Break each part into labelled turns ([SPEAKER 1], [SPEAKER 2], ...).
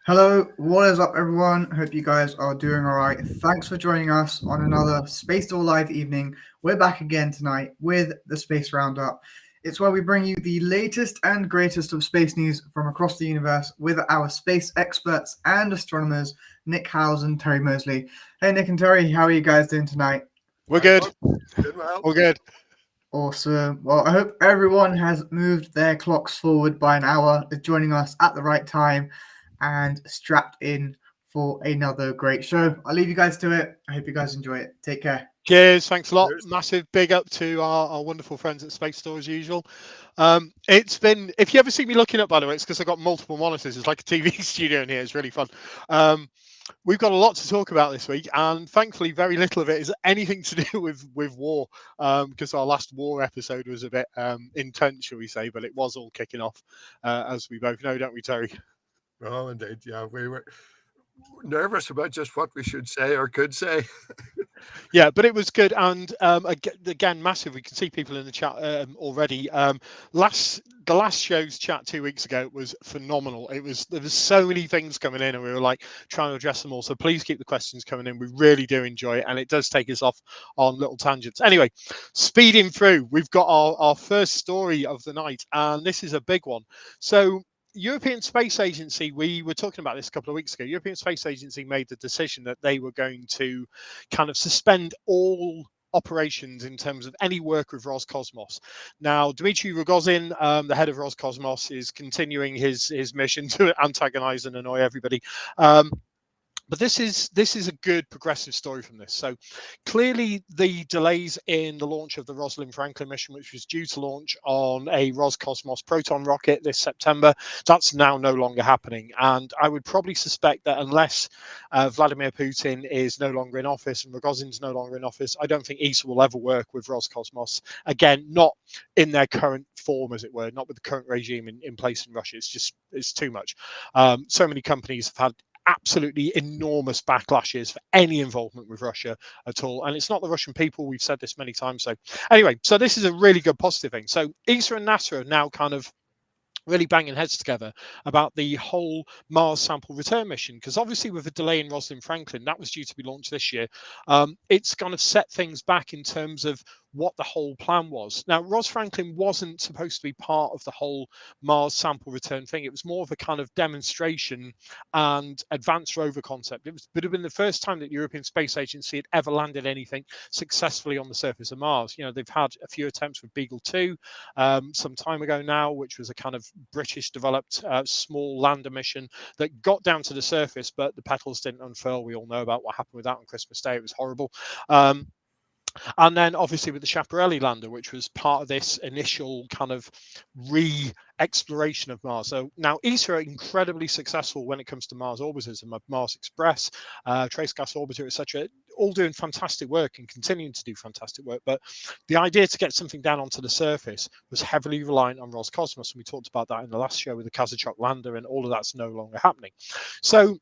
[SPEAKER 1] Hello, what is up, everyone? Hope you guys are doing all right. Thanks for joining us on another Space Door Live evening. We're back again tonight with the Space Roundup. It's where we bring you the latest and greatest of space news from across the universe with our space experts and astronomers, Nick Howes and Terry Mosley. Hey, Nick and Terry, how are you guys doing tonight?
[SPEAKER 2] We're
[SPEAKER 3] Fine,
[SPEAKER 2] good.
[SPEAKER 3] folks. Doing well.
[SPEAKER 2] We're good.
[SPEAKER 1] Awesome. Well, I hope everyone has moved their clocks forward by an hour, is joining us at the right time, and strapped in for another great show. I'll leave you guys to it. I hope you guys enjoy it. Take care.
[SPEAKER 2] Cheers. Thanks a lot.
[SPEAKER 3] Cheers.
[SPEAKER 2] Massive big up to our wonderful friends at Space Store as usual. It's been, if you ever see me looking up, by the way, it's because I've got multiple monitors. It's like a TV studio in here. It's really fun. Um, we've got a lot to talk about this week, and thankfully, very little of it is anything to do with war, because our last war episode was a bit intense, shall we say, but it was all kicking off, as we both know, don't we, Terry?
[SPEAKER 3] Oh, indeed. Yeah, we were nervous about just what we should say or could say.
[SPEAKER 2] Yeah, but it was good, and again, massive. We can see people in the chat already. The last show's chat 2 weeks ago was phenomenal. There was so many things coming in, and we were like trying to address them all. So please keep the questions coming in. We really do enjoy it, and it does take us off on little tangents. Anyway, speeding through, we've got our first story of the night, and this is a big one. So European Space Agency, we were talking about this a couple of weeks ago. European Space Agency made the decision that they were going to kind of suspend all operations in terms of any work with Roscosmos. Now, Dmitry Rogozin, the head of Roscosmos, is continuing his mission to antagonize and annoy everybody. But this is a good progressive story from this. So clearly the delays in the launch of the Rosalind Franklin mission, which was due to launch on a Roscosmos Proton rocket this September, that's now no longer happening. And I would probably suspect that unless Vladimir Putin is no longer in office and Rogozin's no longer in office, I don't think ESA will ever work with Roscosmos again, not in their current form, as it were, not with the current regime in place in Russia. It's too much. So many companies have had absolutely enormous backlashes for any involvement with Russia at all. And it's not the Russian people. We've said this many times. So anyway, so this is a really good positive thing. So ESA and NASA are now kind of really banging heads together about the whole Mars sample return mission, because obviously with a delay in Rosalind Franklin, that was due to be launched this year. It's kind of set things back in terms of what the whole plan was. Now, Ros Franklin wasn't supposed to be part of the whole Mars sample return thing. It was more of a kind of demonstration and advanced rover concept. It would have been the first time that the European Space Agency had ever landed anything successfully on the surface of Mars. You know, they've had a few attempts with Beagle 2 some time ago now, which was a kind of British developed small lander mission that got down to the surface, but the petals didn't unfurl. We all know about what happened with that on Christmas Day. It was horrible. And then obviously with the Schiaparelli lander, which was part of this initial kind of re-exploration of Mars. So now ESA are incredibly successful when it comes to Mars orbiters and Mars Express, Trace Gas Orbiter, etc., all doing fantastic work and continuing to do fantastic work. But the idea to get something down onto the surface was heavily reliant on Roscosmos. And we talked about that in the last show with the Kazachok lander, and all of that's no longer happening. So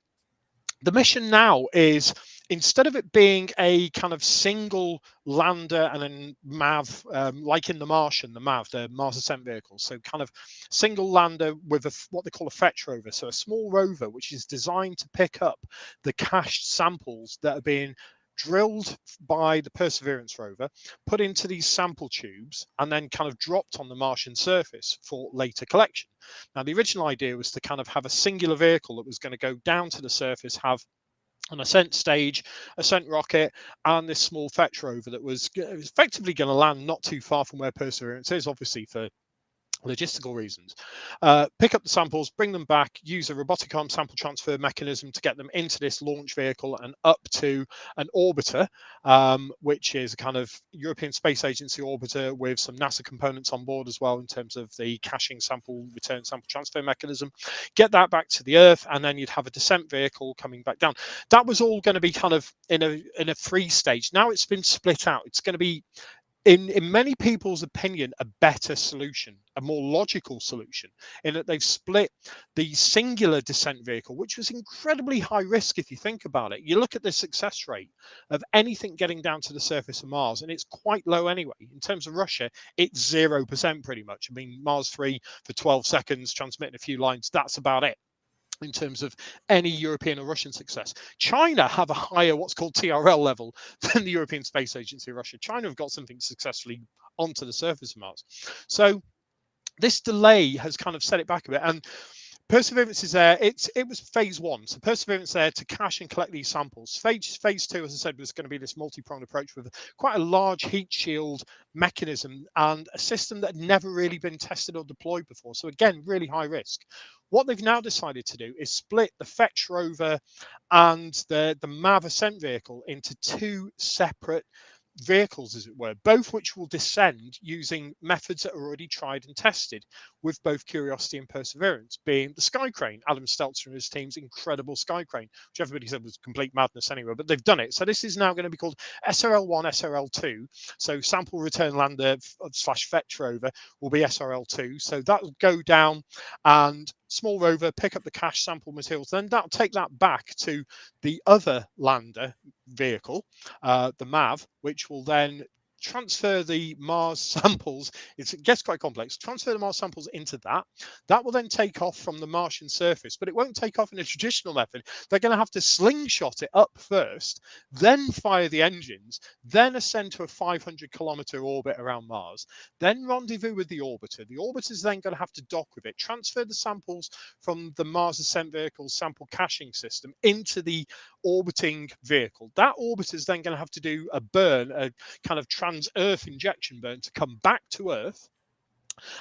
[SPEAKER 2] the mission now is, instead of it being a kind of single lander and then MAV, like in The Martian, the MAV, the Mars Ascent Vehicle, so kind of single lander with what they call a fetch rover, so a small rover which is designed to pick up the cached samples that are being drilled by the Perseverance rover, put into these sample tubes, and then kind of dropped on the Martian surface for later collection. Now, the original idea was to kind of have a singular vehicle that was going to go down to the surface, have an ascent stage, ascent rocket, and this small fetch rover that was effectively going to land not too far from where Perseverance is, obviously for logistical reasons. Pick up the samples, bring them back, use a robotic arm sample transfer mechanism to get them into this launch vehicle and up to an orbiter, which is a kind of European Space Agency orbiter with some NASA components on board as well in terms of the caching sample, return sample transfer mechanism. Get that back to the Earth, and then you'd have a descent vehicle coming back down. That was all going to be kind of in a free stage. Now it's been split out. It's going to be, in many people's opinion, a better solution, a more logical solution, in that they've split the singular descent vehicle, which was incredibly high risk if you think about it. You look at the success rate of anything getting down to the surface of Mars, and it's quite low anyway. In terms of Russia, it's 0% pretty much. I mean, Mars 3 for 12 seconds, transmitting a few lines, that's about it. in terms of any European or Russian success. China have a higher what's called TRL level than the European Space Agency or Russia. China have got something successfully onto the surface of Mars. So this delay has kind of set it back a bit. And Perseverance is there. It was phase one. So Perseverance there to cache and collect these samples. Phase two, as I said, was going to be this multi-pronged approach with quite a large heat shield mechanism and a system that had never really been tested or deployed before. So again, really high risk. What they've now decided to do is split the Fetch rover and the MAV ascent vehicle into two separate vehicles, as it were, both which will descend using methods that are already tried and tested with both Curiosity and Perseverance, being the Sky Crane, Adam Stelter and his team's incredible Sky Crane, which everybody said was complete madness anyway, but they've done it. So this is now going to be called SRL-1, SRL-2. So Sample Return Lander / Fetch rover will be SRL-2. So that will go down and small rover, pick up the cache sample materials, then that'll take that back to the other lander vehicle, the MAV, which will then transfer the Mars samples. It gets quite complex. Transfer the Mars samples into that. That will then take off from the Martian surface, but it won't take off in a traditional method. They're going to have to slingshot it up first, then fire the engines, then ascend to a 500-kilometer orbit around Mars, then rendezvous with the orbiter. The orbiter is then going to have to dock with it, transfer the samples from the Mars ascent vehicle sample caching system into the orbiting vehicle. That orbiter is then going to have to do a burn, a kind of trans-Earth injection burn to come back to Earth.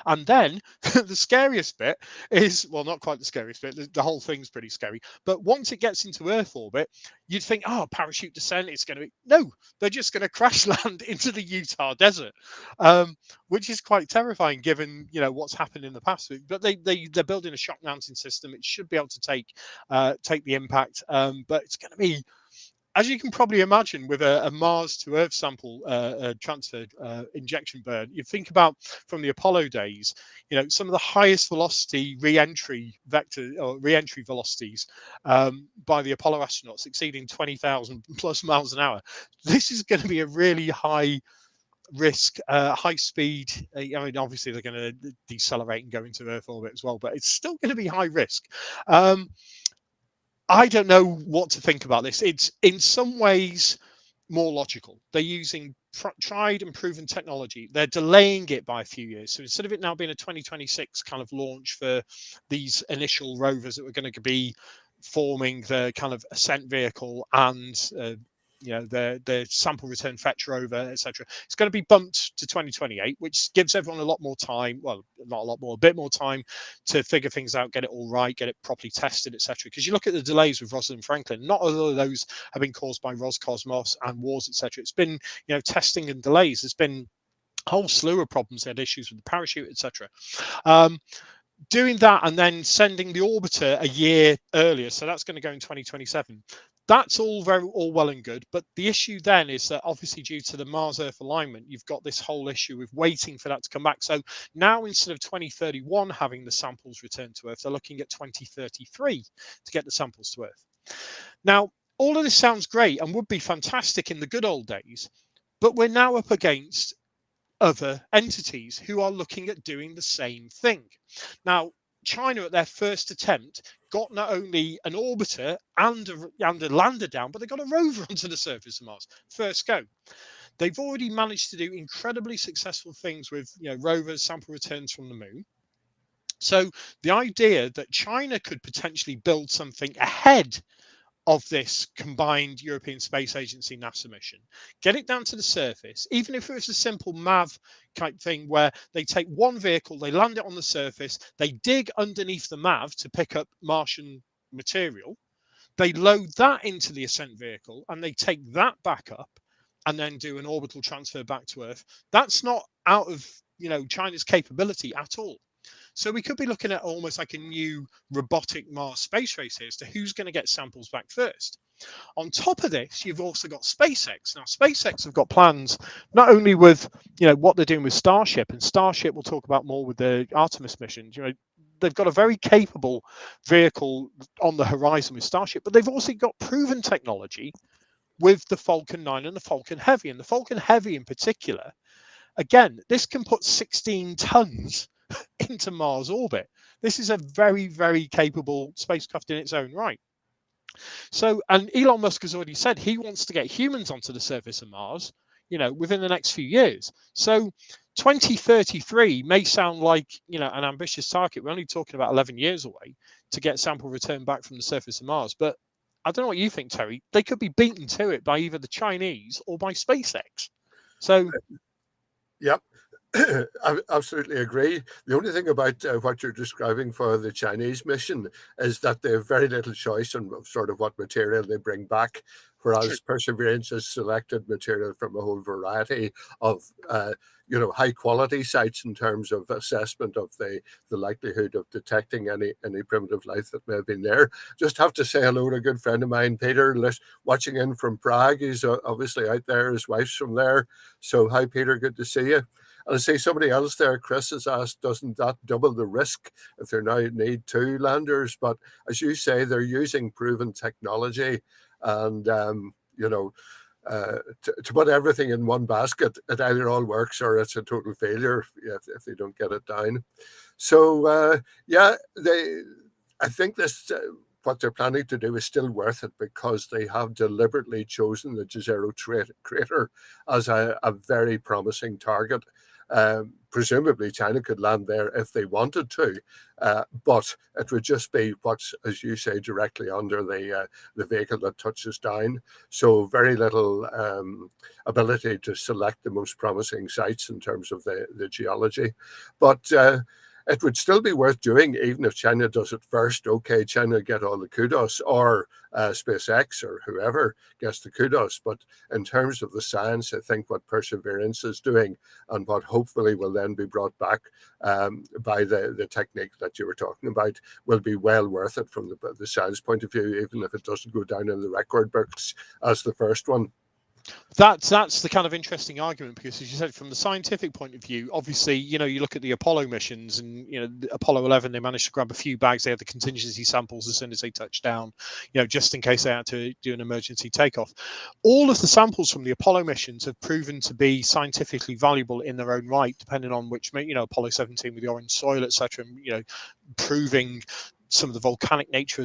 [SPEAKER 2] And then the scariest bit is, well, not quite the scariest bit, the whole thing's pretty scary. But once it gets into Earth orbit, you'd think, oh, parachute descent, it's going to be, no, they're just going to crash land into the Utah desert, which is quite terrifying given, what's happened in the past. But they're building a shock mounting system. It should be able to take the impact, but it's going to be, as you can probably imagine, with a Mars to Earth sample transfer injection burn, you think about from the Apollo days, some of the highest velocity re-entry vector or re-entry velocities by the Apollo astronauts exceeding 20,000 plus miles an hour. This is going to be a really high risk, high speed. Obviously they're going to decelerate and go into Earth orbit as well, but it's still going to be high risk. I don't know what to think about this. It's in some ways more logical. They're using tried and proven technology. They're delaying it by a few years. So instead of it now being a 2026 kind of launch for these initial rovers that were going to be forming the kind of ascent vehicle and the sample return fetch rover, etc. It's going to be bumped to 2028, which gives everyone a lot more time. Well, not a lot more, a bit more time to figure things out, get it all right, get it properly tested, etc. Because you look at the delays with Rosalind Franklin, not all of those have been caused by Roscosmos and wars, etc. It's been, testing and delays. There's been a whole slew of problems. They had issues with the parachute, etc. Doing that and then sending the orbiter a year earlier, so that's going to go in 2027. That's all well and good, but the issue then is that obviously due to the Mars-Earth alignment, you've got this whole issue with waiting for that to come back. So now instead of 2031 having the samples returned to Earth, they're looking at 2033 to get the samples to Earth. Now, all of this sounds great and would be fantastic in the good old days, but we're now up against other entities who are looking at doing the same thing. Now, China at their first attempt got not only an orbiter and a lander down, but they got a rover onto the surface of Mars. First go. They've already managed to do incredibly successful things with rovers, sample returns from the moon. So the idea that China could potentially build something ahead of this combined European Space Agency NASA mission, get it down to the surface, even if it was a simple MAV type thing where they take one vehicle, they land it on the surface, they dig underneath the MAV to pick up Martian material, they load that into the ascent vehicle and they take that back up and then do an orbital transfer back to Earth. That's not out of China's capability at all. So we could be looking at almost like a new robotic Mars space race here as to who's going to get samples back first. On top of this, you've also got SpaceX. Now, SpaceX have got plans not only with what they're doing with Starship, and Starship we'll talk about more with the Artemis missions. They've got a very capable vehicle on the horizon with Starship, but they've also got proven technology with the Falcon 9 and the Falcon Heavy. And the Falcon Heavy in particular, again, this can put 16 tons into Mars orbit. This is a very, very capable spacecraft in its own right. So, and Elon Musk has already said he wants to get humans onto the surface of Mars, within the next few years. So 2033 may sound like, an ambitious target. We're only talking about 11 years away to get sample return back from the surface of Mars. But I don't know what you think, Terry. They could be beaten to it by either the Chinese or by SpaceX. So,
[SPEAKER 3] yep. I absolutely agree. The only thing about what you're describing for the Chinese mission is that they have very little choice on sort of what material they bring back, whereas Perseverance has selected material from a whole variety of high quality sites in terms of assessment of the likelihood of detecting any primitive life that may have been there. Just have to say hello to a good friend of mine, Peter, watching in from Prague. He's obviously out there. His wife's from there. So hi, Peter. Good to see you. And I see somebody else there, Chris, has asked, doesn't that double the risk if they now need 2 landers? But as you say, they're using proven technology, and to put everything in one basket, it either all works or it's a total failure if they don't get it down. So I think this. What they're planning to do is still worth it because they have deliberately chosen the Jezero crater as a very promising target. Presumably China could land there if they wanted to, but it would just be what's, as you say, directly under the vehicle that touches down. So very little ability to select the most promising sites in terms of the geology. But it would still be worth doing, even if China does it first. Okay, China get all the kudos, or SpaceX or whoever gets the kudos. But in terms of the science, I think what Perseverance is doing and what hopefully will then be brought back by the technique that you were talking about will be well worth it from the science point of view, even if it doesn't go down in the record books as the first one.
[SPEAKER 2] That's the kind of interesting argument, because as you said, from the scientific point of view, obviously, you look at the Apollo missions, and Apollo 11, they managed to grab a few bags. They had the contingency samples as soon as they touched down, just in case they had to do an emergency takeoff. All of the samples from the Apollo missions have proven to be scientifically valuable in their own right, depending on which, Apollo 17 with the orange soil, etc., proving some of the volcanic nature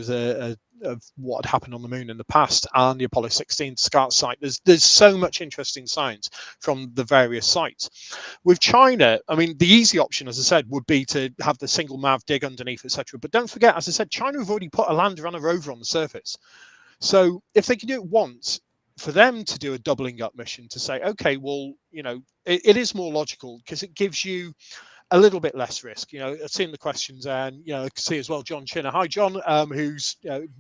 [SPEAKER 2] of what had happened on the moon in the past, and the Apollo 16 SCART site. There's so much interesting science from the various sites. With China, I mean, the easy option, as I said, would be to have the single MAV dig underneath, etc. But don't forget, as I said, China have already put a lander and a rover on the surface. So if they can do it once, for them to do a doubling up mission to say, okay, well, it is more logical, because it gives you a little bit less risk. I've seen the questions, and I can see as well John Chinner. Hi, John, who's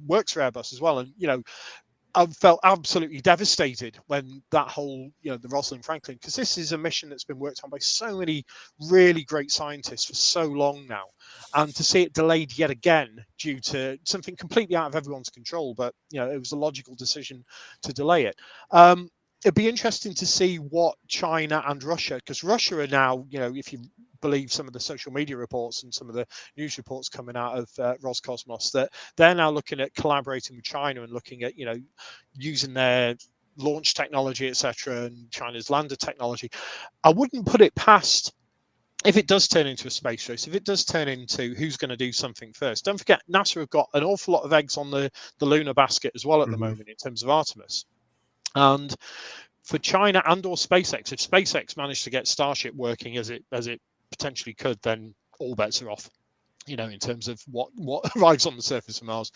[SPEAKER 2] works for Airbus as well, and I felt absolutely devastated when that whole, the Rosalind Franklin, because this is a mission that's been worked on by so many really great scientists for so long now, and to see it delayed yet again due to something completely out of everyone's control, but it was a logical decision to delay it. It'd be interesting to see what China and Russia, because Russia are now, if you believe some of the social media reports and some of the news reports coming out of Roscosmos, that they're now looking at collaborating with China and looking at, using their launch technology, etc., and China's lander technology. I wouldn't put it past, if it does turn into a space race, if it does turn into who's going to do something first. Don't forget, NASA have got an awful lot of eggs on the lunar basket as well at the moment in terms of Artemis. And for China and or SpaceX, if SpaceX managed to get Starship working as it potentially could, then all bets are off. In terms of what arrives on the surface of Mars,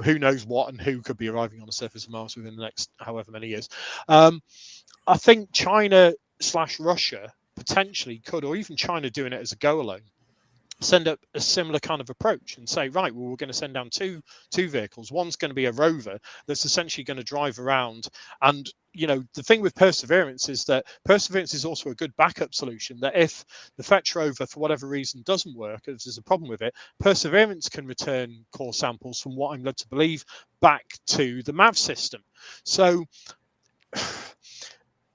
[SPEAKER 2] who knows what and who could be arriving on the surface of Mars within the next however many years. I think China/Russia potentially could, or even China doing it as a go alone, send up a similar kind of approach and say, right, well, we're going to send down two vehicles. One's going to be a rover that's essentially going to drive around. And the thing with Perseverance is that Perseverance is also a good backup solution, that if the Fetch rover for whatever reason doesn't work, if there's a problem with it, Perseverance can return core samples, from what I'm led to believe, back to the MAV system. So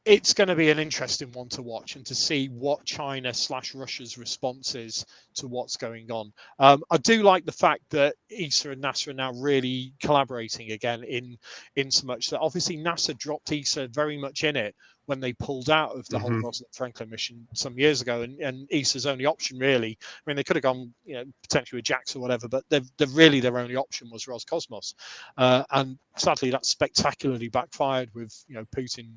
[SPEAKER 2] it's going to be an interesting one to watch, and to see what China/Russia's response is to what's going on. I do like the fact that ESA and NASA are now really collaborating again, in so much that obviously NASA dropped ESA very much in it when they pulled out of the whole Rosalind Franklin mission some years ago, and ESA's only option really, I mean, they could have gone, potentially with JAXA or whatever, but they're really their only option was Roscosmos, and sadly that spectacularly backfired with Putin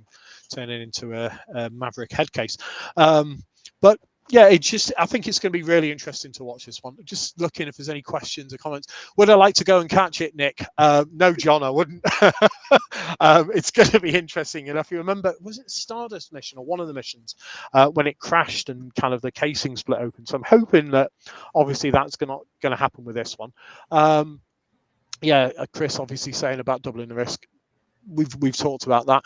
[SPEAKER 2] turning into a maverick head case, but. Yeah, I think it's going to be really interesting to watch this one. Just looking if there's any questions or comments. Would I like to go and catch it, Nick? No, John, I wouldn't. It's going to be interesting enough. You remember, was it Stardust mission or one of the missions when it crashed and kind of the casing split open? So I'm hoping that obviously that's going to happen with this one. Chris obviously saying about doubling the risk. We've talked about that.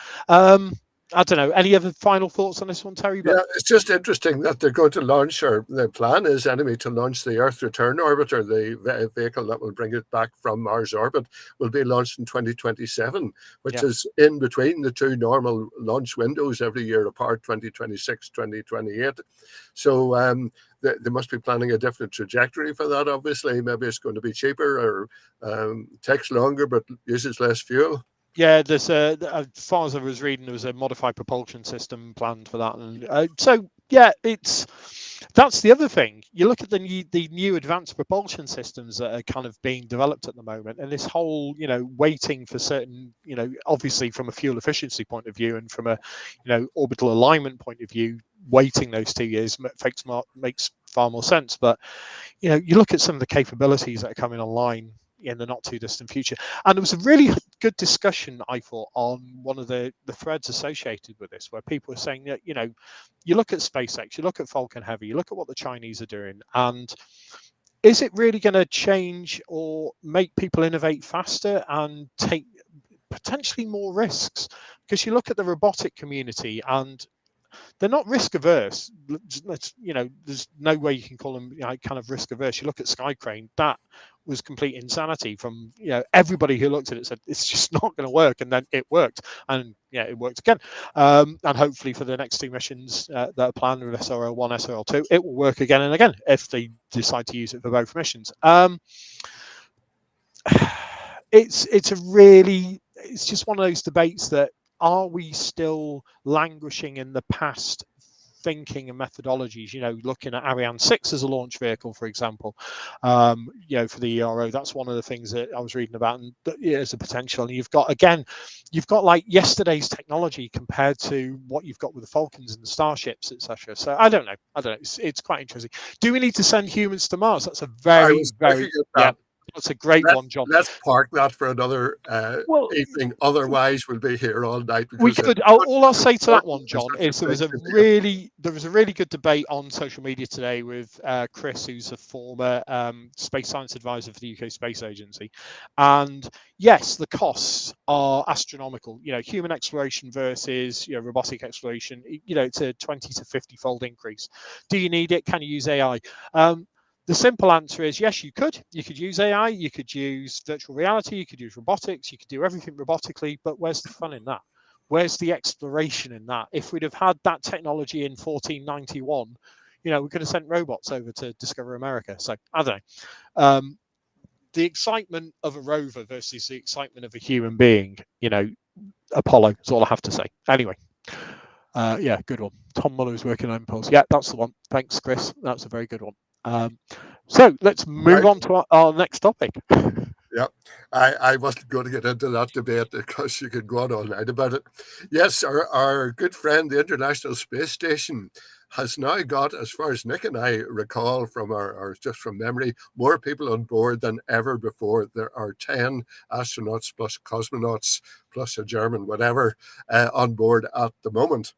[SPEAKER 2] I don't know. Any other final thoughts on this one, Terry?
[SPEAKER 3] Yeah, it's just interesting that they're going to launch, or the plan is anyway, to launch the Earth Return Orbiter, the vehicle that will bring it back from Mars orbit, will be launched in 2027, which is in between the two normal launch windows every year apart, 2026, 2028. So they must be planning a different trajectory for that, obviously. Maybe it's going to be cheaper or takes longer but uses less fuel.
[SPEAKER 2] Yeah, there's as far as I was reading, there was a modified propulsion system planned for that, and so yeah, that's the other thing. You look at the new advanced propulsion systems that are kind of being developed at the moment, and this whole waiting for certain obviously from a fuel efficiency point of view and from a orbital alignment point of view, waiting those 2 years makes far more sense. But you look at some of the capabilities that are coming online in the not too distant future, and there was a really good discussion, I thought, on one of the threads associated with this, where people are saying that you look at SpaceX, you look at Falcon Heavy, you look at what the Chinese are doing, and is it really going to change or make people innovate faster and take potentially more risks? Because you look at the robotic community and they're not risk averse. There's no way you can call them kind of risk averse. You look at Skycrane, that was complete insanity from everybody who looked at it said it's just not going to work, and then it worked, and it worked again. And hopefully for the next two missions that are planned with SRL1, SRL2, it will work again and again if they decide to use it for both missions. It's just one of those debates that, are we still languishing in the past thinking and methodologies? Looking at Ariane 6 as a launch vehicle, for example, for the ERO, that's one of the things that I was reading about, and as a potential. And you've got like yesterday's technology compared to what you've got with the Falcons and the Starships, etc. So I don't know. It's quite interesting. Do we need to send humans to Mars? That's a very that's a great one, John.
[SPEAKER 3] Let's park that for another evening. Otherwise, we'll be here all night.
[SPEAKER 2] We could. All I'll say to that one, John, is there was a really good debate on social media today with Chris, who's a former space science advisor for the UK Space Agency, and yes, the costs are astronomical. Human exploration versus robotic exploration. It's a 20 to 50-fold increase. Do you need it? Can you use AI? The simple answer is yes, you could. You could use AI, you could use virtual reality, you could use robotics, you could do everything robotically, but where's the fun in that? Where's the exploration in that? If we'd have had that technology in 1491, we could have sent robots over to discover America. So I don't know. The excitement of a rover versus the excitement of a human being, Apollo is all I have to say. Anyway. Good one. Tom Muller's working on Impulse. Yeah, that's the one. Thanks, Chris. That's a very good one. So let's move on to our next topic.
[SPEAKER 3] Yeah, I wasn't going to get into that debate because you could go on all night about it. Yes, our good friend, the International Space Station, has now got, as far as Nick and I recall from our just from memory, more people on board than ever before. There are 10 astronauts plus cosmonauts plus a German, whatever, on board at the moment.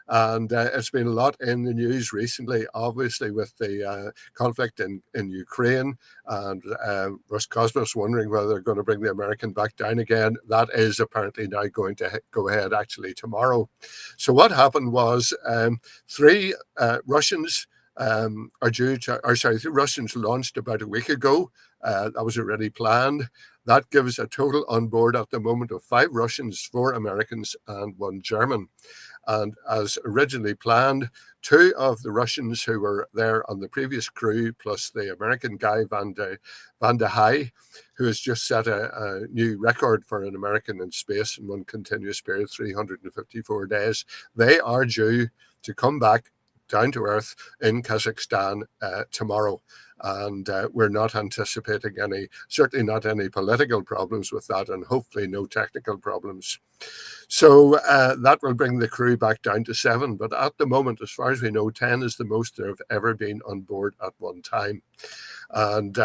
[SPEAKER 3] And it's been a lot in the news recently, obviously, with the conflict in Ukraine and Roscosmos wondering whether they're going to bring the American back down again. That is apparently now going to go ahead actually tomorrow. So what happened was three Russians three Russians launched about a week ago. That was already planned. That gives a total on board at the moment of 5 Russians, 4 Americans, and 1 German. And as originally planned, 2 of the Russians who were there on the previous crew, plus the American guy, Van de Heij, who has just set a new record for an American in space in one continuous period, 354 days, they are due to come back down to Earth in Kazakhstan tomorrow. And we're not anticipating certainly not any political problems with that, and hopefully no technical problems. So that will bring the crew back down to 7. But at the moment, as far as we know, 10 is the most there have ever been on board at one time. And,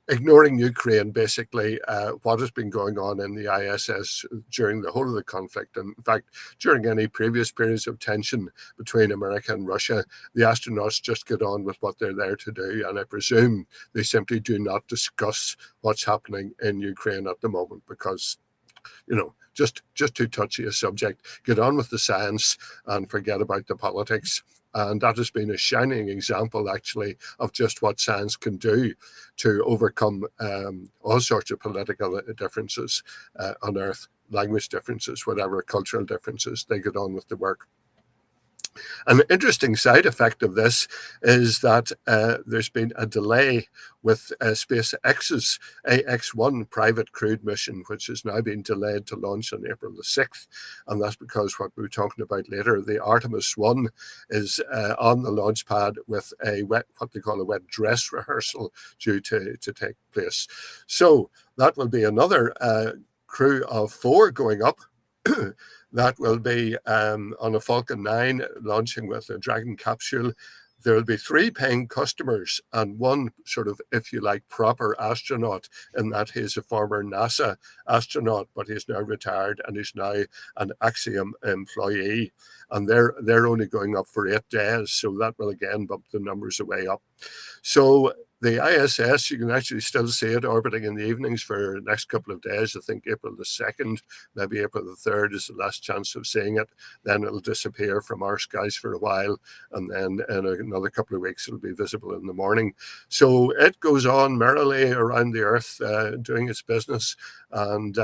[SPEAKER 3] ignoring Ukraine, basically, what has been going on in the ISS during the whole of the conflict, and in fact, during any previous periods of tension between America and Russia, the astronauts just get on with what they're there to do. And I presume they simply do not discuss what's happening in Ukraine at the moment because, just too touchy a subject. Get on with the science and forget about the politics. And that has been a shining example, actually, of just what science can do to overcome all sorts of political differences on Earth, language differences, whatever, cultural differences. They get on with the work. An interesting side effect of this is that there's been a delay with SpaceX's AX-1 private crewed mission, which has now been delayed to launch on April the 6th. And that's because what we were talking about later, the Artemis 1 is on the launch pad with what they call a wet dress rehearsal due to take place. So that will be another crew of 4 going up. That will be on a Falcon 9 launching with a Dragon capsule. There will be 3 paying customers and 1 sort of, if you like, proper astronaut, in that he's a former NASA astronaut, but he's now retired and he's now an Axiom employee. And they're only going up for 8 days. So that will again bump the numbers way up. So the ISS, you can actually still see it orbiting in the evenings for the next couple of days. I think April the 2nd, maybe April the 3rd is the last chance of seeing it. Then it'll disappear from our skies for a while. And then in another couple of weeks, it'll be visible in the morning. So it goes on merrily around the Earth, doing its business. And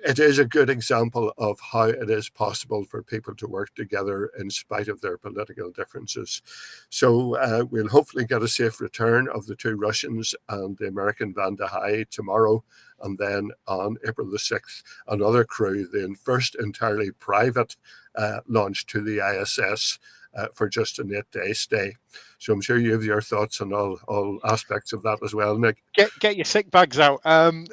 [SPEAKER 3] it is a good example of how it is possible for people to work together in spite of their political differences. So we'll hopefully get a safe return of the 2 Russians and the American Van de Heij tomorrow. And then on April the 6th, another crew, the first entirely private launch to the ISS for just an 8-day stay. So I'm sure you have your thoughts on all aspects of that as well, Nick.
[SPEAKER 2] Get your sick bags out,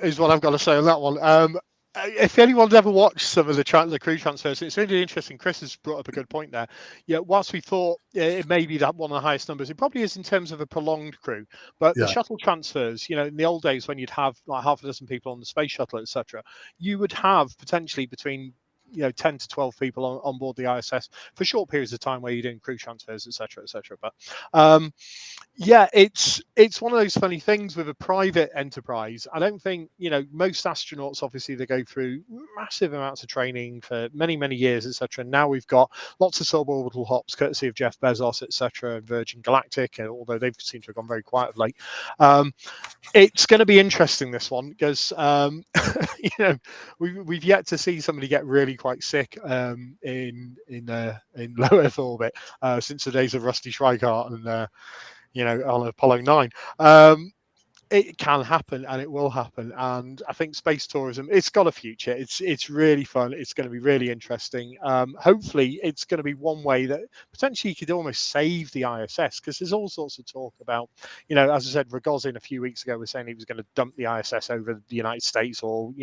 [SPEAKER 2] is what I've got to say on that one. If anyone's ever watched some of the crew transfers, it's really interesting. Chris has brought up a good point there. Yeah, whilst we thought it may be that one of the highest numbers, it probably is in terms of a prolonged crew. But the shuttle transfers, in the old days when you'd have like half a dozen people on the space shuttle, etc., you would have potentially between 10 to 12 people on board the ISS for short periods of time where you're doing crew transfers, etc., etc. But it's one of those funny things with a private enterprise. I don't think most astronauts, obviously, they go through massive amounts of training for many years, etc. Now we've got lots of suborbital hops courtesy of Jeff Bezos, etc., and Virgin Galactic, although they've seemed to have gone very quiet of late. It's going to be interesting, this one, because we've yet to see somebody get really quite sick in low Earth orbit since the days of Rusty Schweikart and on Apollo 9. It can happen and it will happen, and I think space tourism, it's got a future. It's really fun. It's going to be really interesting. Hopefully it's going to be one way that potentially you could almost save the ISS, because there's all sorts of talk about, as I said, Rogozin a few weeks ago was saying he was going to dump the ISS over the United States, or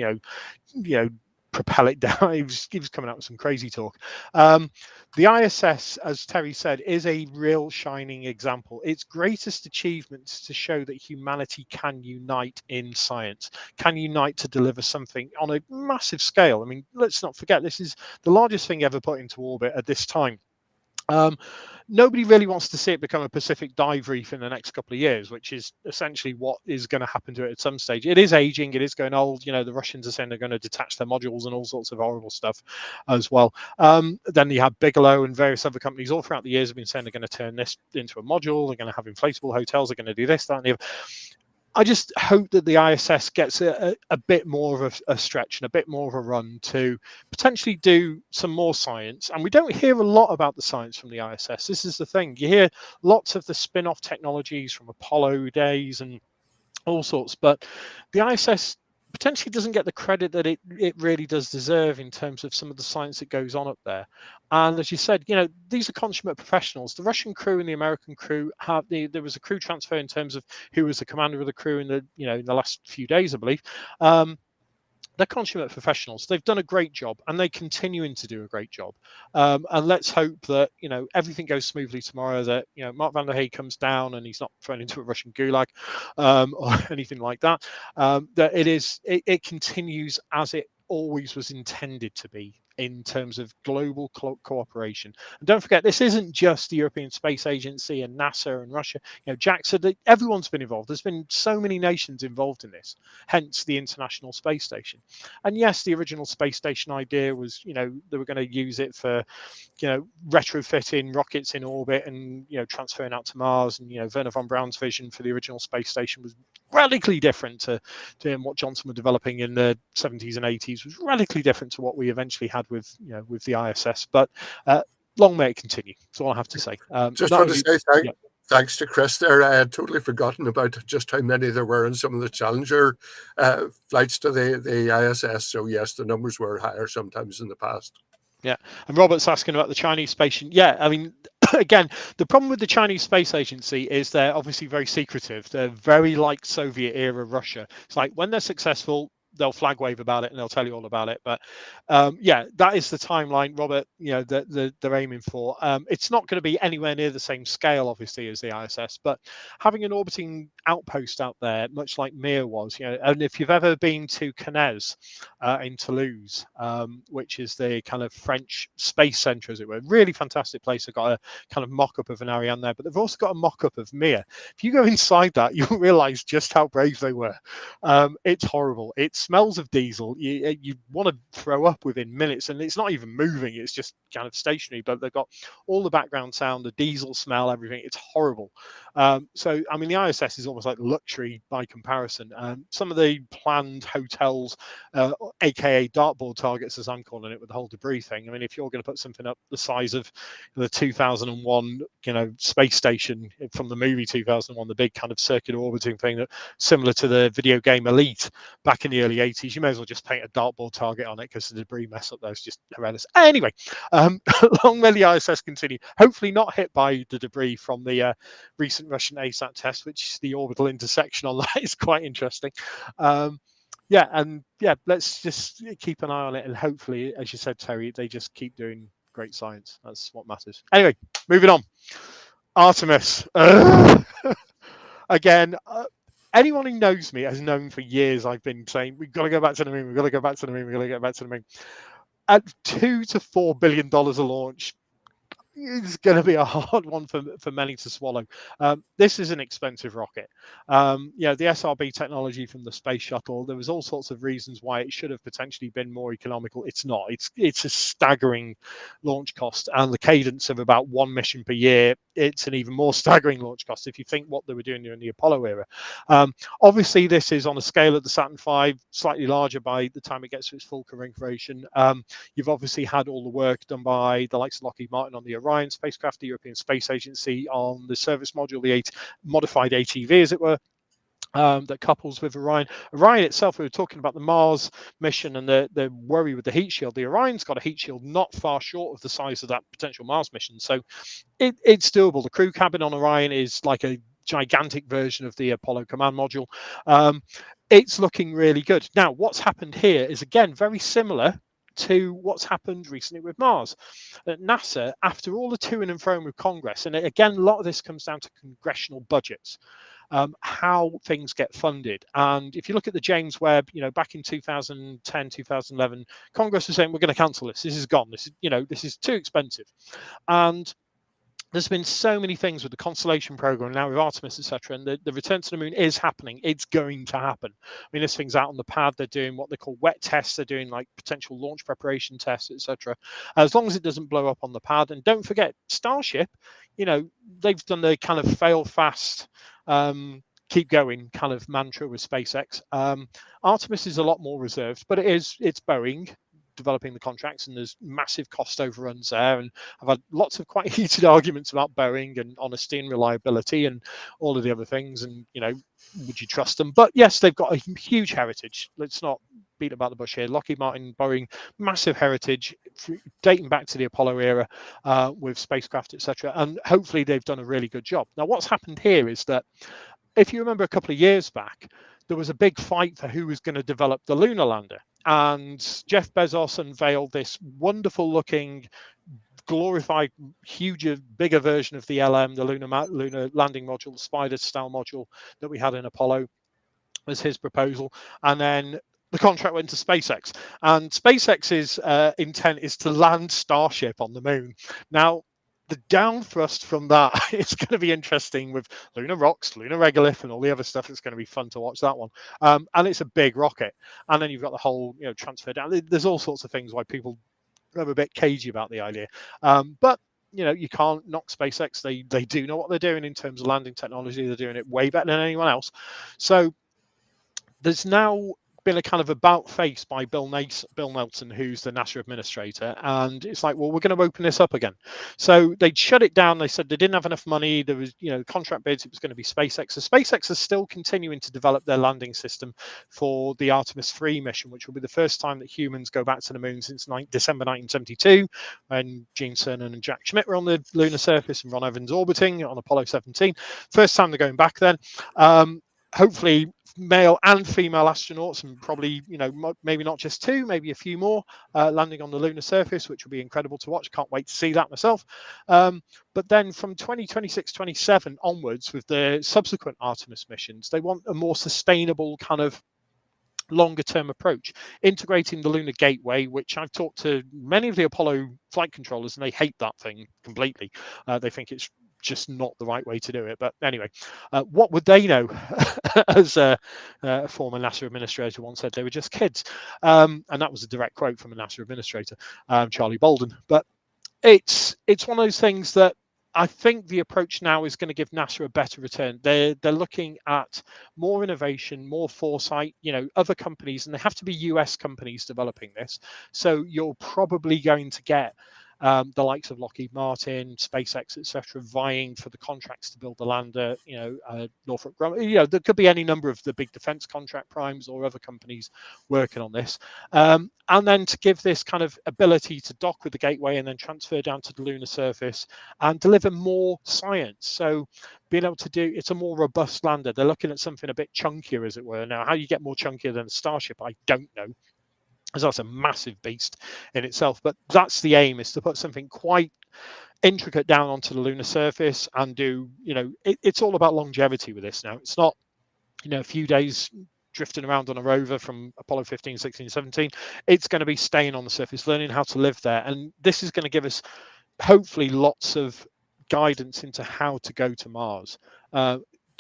[SPEAKER 2] propel it down. He was coming out with some crazy talk. The ISS, as Terry said, is a real shining example. Its greatest achievement is to show that humanity can unite in science, can unite to deliver something on a massive scale. I mean, let's not forget, this is the largest thing ever put into orbit at this time. Nobody really wants to see it become a Pacific dive reef in the next couple of years, which is essentially what is going to happen to it at some stage. It is aging, it is going old. The Russians are saying they're going to detach their modules and all sorts of horrible stuff as well. Then you have Bigelow and various other companies all throughout the years have been saying they're going to turn this into a module, they're going to have inflatable hotels, they're going to do this, that, and the other. I just hope that the ISS gets a bit more of a stretch and a bit more of a run to potentially do some more science. And we don't hear a lot about the science from the ISS. This is the thing. You hear lots of the spin-off technologies from Apollo days and all sorts, but the ISS potentially doesn't get the credit that it really does deserve in terms of some of the science that goes on up there. And as you said, these are consummate professionals. The Russian crew and the American crew there was a crew transfer in terms of who was the commander of the crew in the last few days, I believe. They're consummate professionals. They've done a great job, and they're continuing to do a great job. And let's hope that everything goes smoothly tomorrow. That Mark van der Hey comes down and he's not thrown into a Russian gulag or anything like that. That it continues as it always was intended to be in terms of global cooperation. And don't forget, this isn't just the European Space Agency and NASA and Russia. JAXA, everyone's been involved. There's been so many nations involved in this, hence the International Space Station. And yes, the original space station idea was, they were going to use it for, retrofitting rockets in orbit and, transferring out to Mars. And, Werner von Braun's vision for the original space station was radically different to what Johnson were developing in the 70s and 80s, was radically different to what we eventually had with the ISS. But long may it continue. That's all I have to say.
[SPEAKER 3] Just want to say thanks to Chris there. I had totally forgotten about just how many there were in some of the Challenger flights to the ISS. So yes, the numbers were higher sometimes in the past.
[SPEAKER 2] Yeah, and Robert's asking about the Chinese space station. Yeah, I mean, again, the problem with the Chinese Space Agency is they're obviously very secretive. They're very like Soviet era Russia. It's like when they're successful, they'll flag wave about it and they'll tell you all about it. But that is the timeline, Robert, that they're aiming for. It's not going to be anywhere near the same scale, obviously, as the ISS, but having an orbiting outpost out there, much like Mir was, and if you've ever been to Cannes in Toulouse, which is the kind of French space center, as it were, really fantastic place. They've got a kind of mock-up of an Ariane there, but they've also got a mock-up of Mir. If you go inside that, you'll realize just how brave they were. It's horrible. It smells of diesel. You want to throw up within minutes, and it's not even moving. It's just kind of stationary, but they've got all the background sound, the diesel smell, everything. It's horrible. So, I mean, the ISS is almost like luxury by comparison. Some of the planned hotels, aka dartboard targets, as I'm calling it, with the whole debris thing. I mean, if you're going to put something up the size of the 2001, space station from the movie 2001, the big kind of circular orbiting thing that similar to the video game Elite back in the early 80s, you may as well just paint a dartboard target on it because the debris mess up there is just horrendous. Anyway, long may the ISS continue. Hopefully not hit by the debris from the recent Russian ASAT test, which the orbital intersection on that is quite interesting. Let's just keep an eye on it, and hopefully, as you said, Terry, they just keep doing great science. That's what matters. Anyway, moving on. Artemis. Again, anyone who knows me has known for years I've been saying, we've got to go back to the moon, we've got to go back to the moon, we've got to get back to the moon. At $2 to $4 billion a launch, it's going to be a hard one for many to swallow. This is an expensive rocket. The SRB technology from the space shuttle, there was all sorts of reasons why it should have potentially been more economical. It's not. It's a staggering launch cost, and the cadence of about one mission per year, it's an even more staggering launch cost if you think what they were doing during the Apollo era. Obviously, this is on a scale of the Saturn V, slightly larger by the time it gets to its full configuration. You've obviously had all the work done by the likes of Lockheed Martin on the Orion spacecraft, the European Space Agency on the service module, the modified ATV, as it were. That couples with Orion. Orion itself, we were talking about the Mars mission and the worry with the heat shield. The Orion's got a heat shield not far short of the size of that potential Mars mission. So it's doable. The crew cabin on Orion is like a gigantic version of the Apollo command module. It's looking really good. Now, what's happened here is, again, very similar to what's happened recently with Mars. At NASA, after all the to and fro with Congress, and again, a lot of this comes down to congressional budgets, how things get funded. And if you look at the James Webb, back in 2010, 2011, Congress was saying, we're going to cancel this. This is gone. This is too expensive. And there's been so many things with the Constellation program, now with Artemis, etc., and the return to the moon is happening. It's going to happen. I mean, this thing's out on the pad. They're doing what they call wet tests. They're doing like potential launch preparation tests, etc. As long as it doesn't blow up on the pad. And don't forget, Starship, they've done the kind of fail fast keep going kind of mantra with SpaceX. Artemis is a lot more reserved, but it's Boeing developing the contracts, and there's massive cost overruns there, and I've had lots of quite heated arguments about Boeing and honesty and reliability and all of the other things, and would you trust them? But yes, they've got a huge heritage. Let's not beat about the bush here. Lockheed Martin, Boeing, massive heritage dating back to the Apollo era with spacecraft, etc., and hopefully they've done a really good job. Now what's happened here is that, if you remember a couple of years back, there was a big fight for who was going to develop the lunar lander. And Jeff Bezos unveiled this wonderful looking, glorified, huger, bigger version of the LM, the lunar landing module, the Spider style module that we had in Apollo, was his proposal. And then the contract went to SpaceX. And SpaceX's intent is to land Starship on the moon. Now, the down thrust from that is going to be interesting with lunar rocks, lunar regolith, and all the other stuff. It's going to be fun to watch that one. And it's a big rocket. And then you've got the whole, transfer down. There's all sorts of things why people are a bit cagey about the idea. But you can't knock SpaceX. They do know what they're doing in terms of landing technology. They're doing it way better than anyone else. So there's now been a kind of about face by Bill Nelson, who's the NASA administrator, and it's like, well, we're going to open this up again. So they'd shut it down. They said they didn't have enough money. There was, contract bids. It was going to be SpaceX. So SpaceX is still continuing to develop their landing system for the Artemis 3 mission, which will be the first time that humans go back to the moon since December 1972, when Gene Cernan and Jack Schmitt were on the lunar surface and Ron Evans orbiting on Apollo 17. First time they're going back then. Hopefully male and female astronauts, and probably maybe not just two, maybe a few more landing on the lunar surface, which will be incredible to watch. Can't wait to see that myself. But then from 2026-27 onwards, with the subsequent Artemis missions, they want a more sustainable kind of longer term approach, integrating the lunar gateway, which I've talked to many of the Apollo flight controllers, and they hate that thing completely. They think it's just not the right way to do it. But anyway, what would they know? As a former NASA administrator once said, they were just kids. And that was a direct quote from a NASA administrator, Charlie Bolden. But it's one of those things that I think the approach now is going to give NASA a better return. They're looking at more innovation, more foresight, other companies, and they have to be US companies developing this. So you're probably going to get the likes of Lockheed Martin, SpaceX, etc., vying for the contracts to build the lander. Northrop Grumman. There could be any number of the big defense contract primes or other companies working on this. And then to give this kind of ability to dock with the gateway and then transfer down to the lunar surface and deliver more science. So being able to do, it's a more robust lander. They're looking at something a bit chunkier, as it were. Now, how you get more chunkier than a Starship, I don't know, as that's a massive beast in itself. But that's the aim, is to put something quite intricate down onto the lunar surface and do, it's all about longevity with this now. It's not, a few days drifting around on a rover from Apollo 15, 16, 17. It's going to be staying on the surface, learning how to live there. And this is going to give us hopefully lots of guidance into how to go to Mars.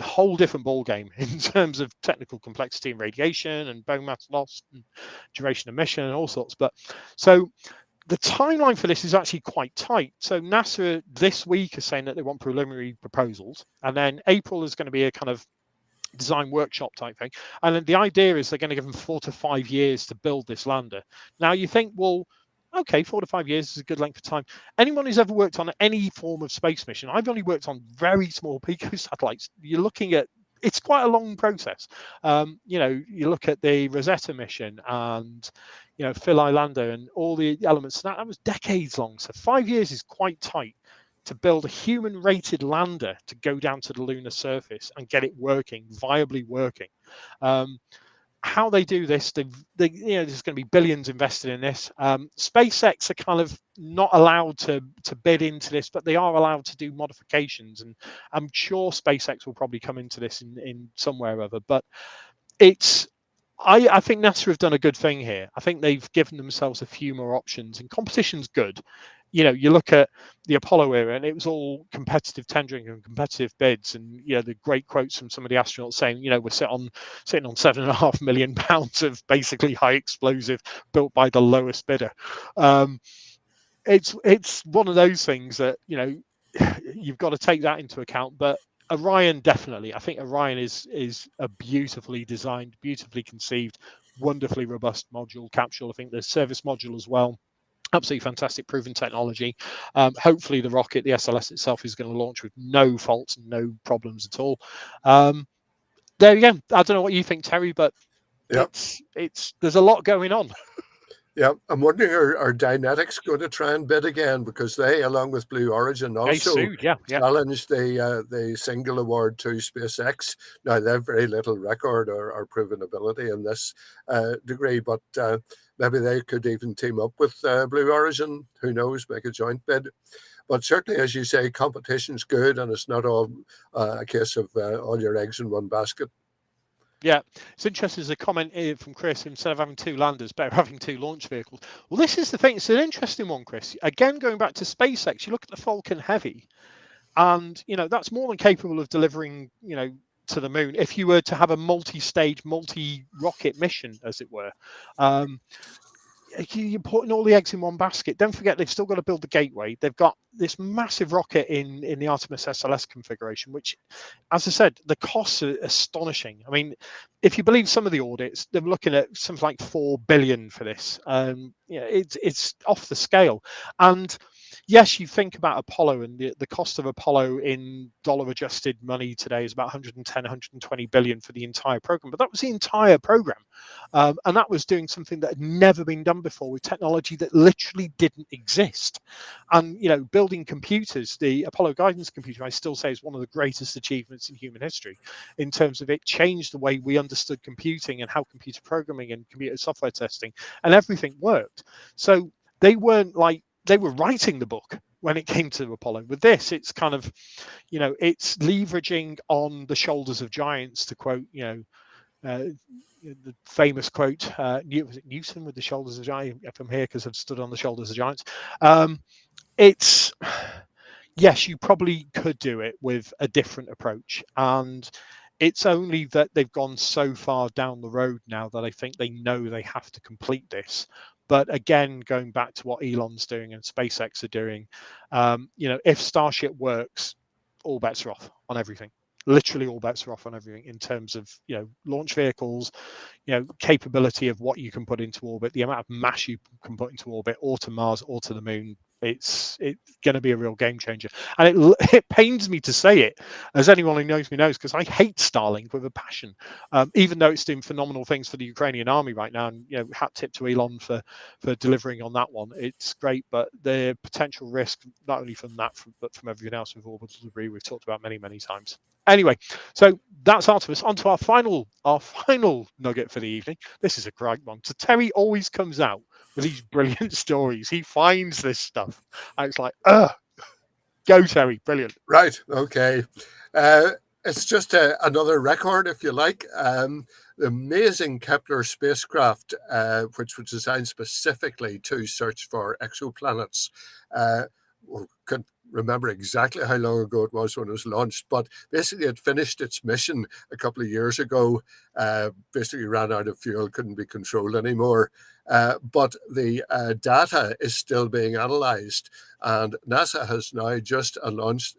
[SPEAKER 2] Whole different ball game in terms of technical complexity and radiation and bone mass loss and duration of mission and all sorts. But so the timeline for this is actually quite tight. So NASA this week is saying that they want preliminary proposals, and then April is going to be a kind of design workshop type thing. And then the idea is they're going to give them 4 to 5 years to build this lander. Now you think, well, okay, 4 to 5 years is a good length of time. Anyone who's ever worked on any form of space mission, I've only worked on very small pico satellites. You're looking at, it's quite a long process. You look at the Rosetta mission and, Philae lander and all the elements. That was decades long. So 5 years is quite tight to build a human-rated lander to go down to the lunar surface and get it working, viably working. How they do this, there's going to be billions invested in this. SpaceX are kind of not allowed to bid into this, but they are allowed to do modifications, and I'm sure SpaceX will probably come into this in somewhere or other. But I think NASA have done a good thing here. I think they've given themselves a few more options, and competition's good. You look at the Apollo era, and it was all competitive tendering and competitive bids, and the great quotes from some of the astronauts saying, we're sitting on £7.5 million of basically high explosive built by the lowest bidder. It's one of those things that you've got to take that into account. But Orion, definitely. I think Orion is a beautifully designed, beautifully conceived, wonderfully robust module capsule. I think the service module as well. Absolutely fantastic, proven technology. Hopefully, the rocket, the SLS itself, is going to launch with no faults and no problems at all. There you go. I don't know what you think, Terry, but it's there's a lot going on.
[SPEAKER 3] Yeah, I'm wondering, are Dynetics going to try and bid again, because they, along with Blue Origin, also
[SPEAKER 2] sued,
[SPEAKER 3] challenged the single award to SpaceX. Now, they have very little record or proven ability in this degree, but maybe they could even team up with Blue Origin. Who knows? Make a joint bid. But certainly, as you say, competition's good, and it's not all a case of all your eggs in one basket.
[SPEAKER 2] Yeah, it's interesting. There's a comment here from Chris. Instead of having 2 landers, better having 2 launch vehicles. Well, this is the thing. It's an interesting one, Chris. Again, going back to SpaceX, you look at the Falcon Heavy, and that's more than capable of delivering, to the moon. If you were to have a multi-stage, multi-rocket mission, as it were, you're putting all the eggs in one basket. Don't forget, they've still got to build the gateway. They've got this massive rocket in the Artemis SLS configuration, which, as I said, the costs are astonishing. I mean, if you believe some of the audits, they're looking at something like $4 billion for this. It's off the scale. And yes, you think about Apollo, and the cost of Apollo in dollar adjusted money today is about 110, 120 billion for the entire program. But that was the entire program. And that was doing something that had never been done before with technology that literally didn't exist. And, building computers, the Apollo guidance computer, I still say is one of the greatest achievements in human history, in terms of it changed the way we understood computing and how computer programming and computer software testing and everything worked. So they weren't like, they were writing the book when it came to Apollo. With this, it's kind of, it's leveraging on the shoulders of giants, to quote, the famous quote, was it Newton, with the shoulders of giants? If I'm here because I've stood on the shoulders of giants. It's, yes, you probably could do it with a different approach. And it's only that they've gone so far down the road now that I think they know they have to complete this. But again, going back to what Elon's doing and SpaceX are doing, if Starship works, all bets are off on everything. Literally all bets are off on everything in terms of, launch vehicles, capability of what you can put into orbit, the amount of mass you can put into orbit, or to Mars or to the moon. It's going to be a real game changer. And it pains me to say it, as anyone who knows me knows, because I hate Starlink with a passion, even though it's doing phenomenal things for the Ukrainian army right now. And, hat tip to Elon for delivering on that one. It's great, but the potential risk, not only from that, but from everything else with orbital debris, we've talked about many, many times. Anyway, so that's Artemis. On to our final nugget for the evening. This is a great one. So Terry always comes out with these brilliant stories. He finds this stuff, and it's like, go Terry, brilliant.
[SPEAKER 3] Right, okay. It's just another record, if you like. The amazing Kepler spacecraft, which was designed specifically to search for exoplanets. Couldn't remember exactly how long ago it was when it was launched, but basically it finished its mission a couple of years ago. Basically ran out of fuel, couldn't be controlled anymore. But the data is still being analyzed, and NASA has now just announced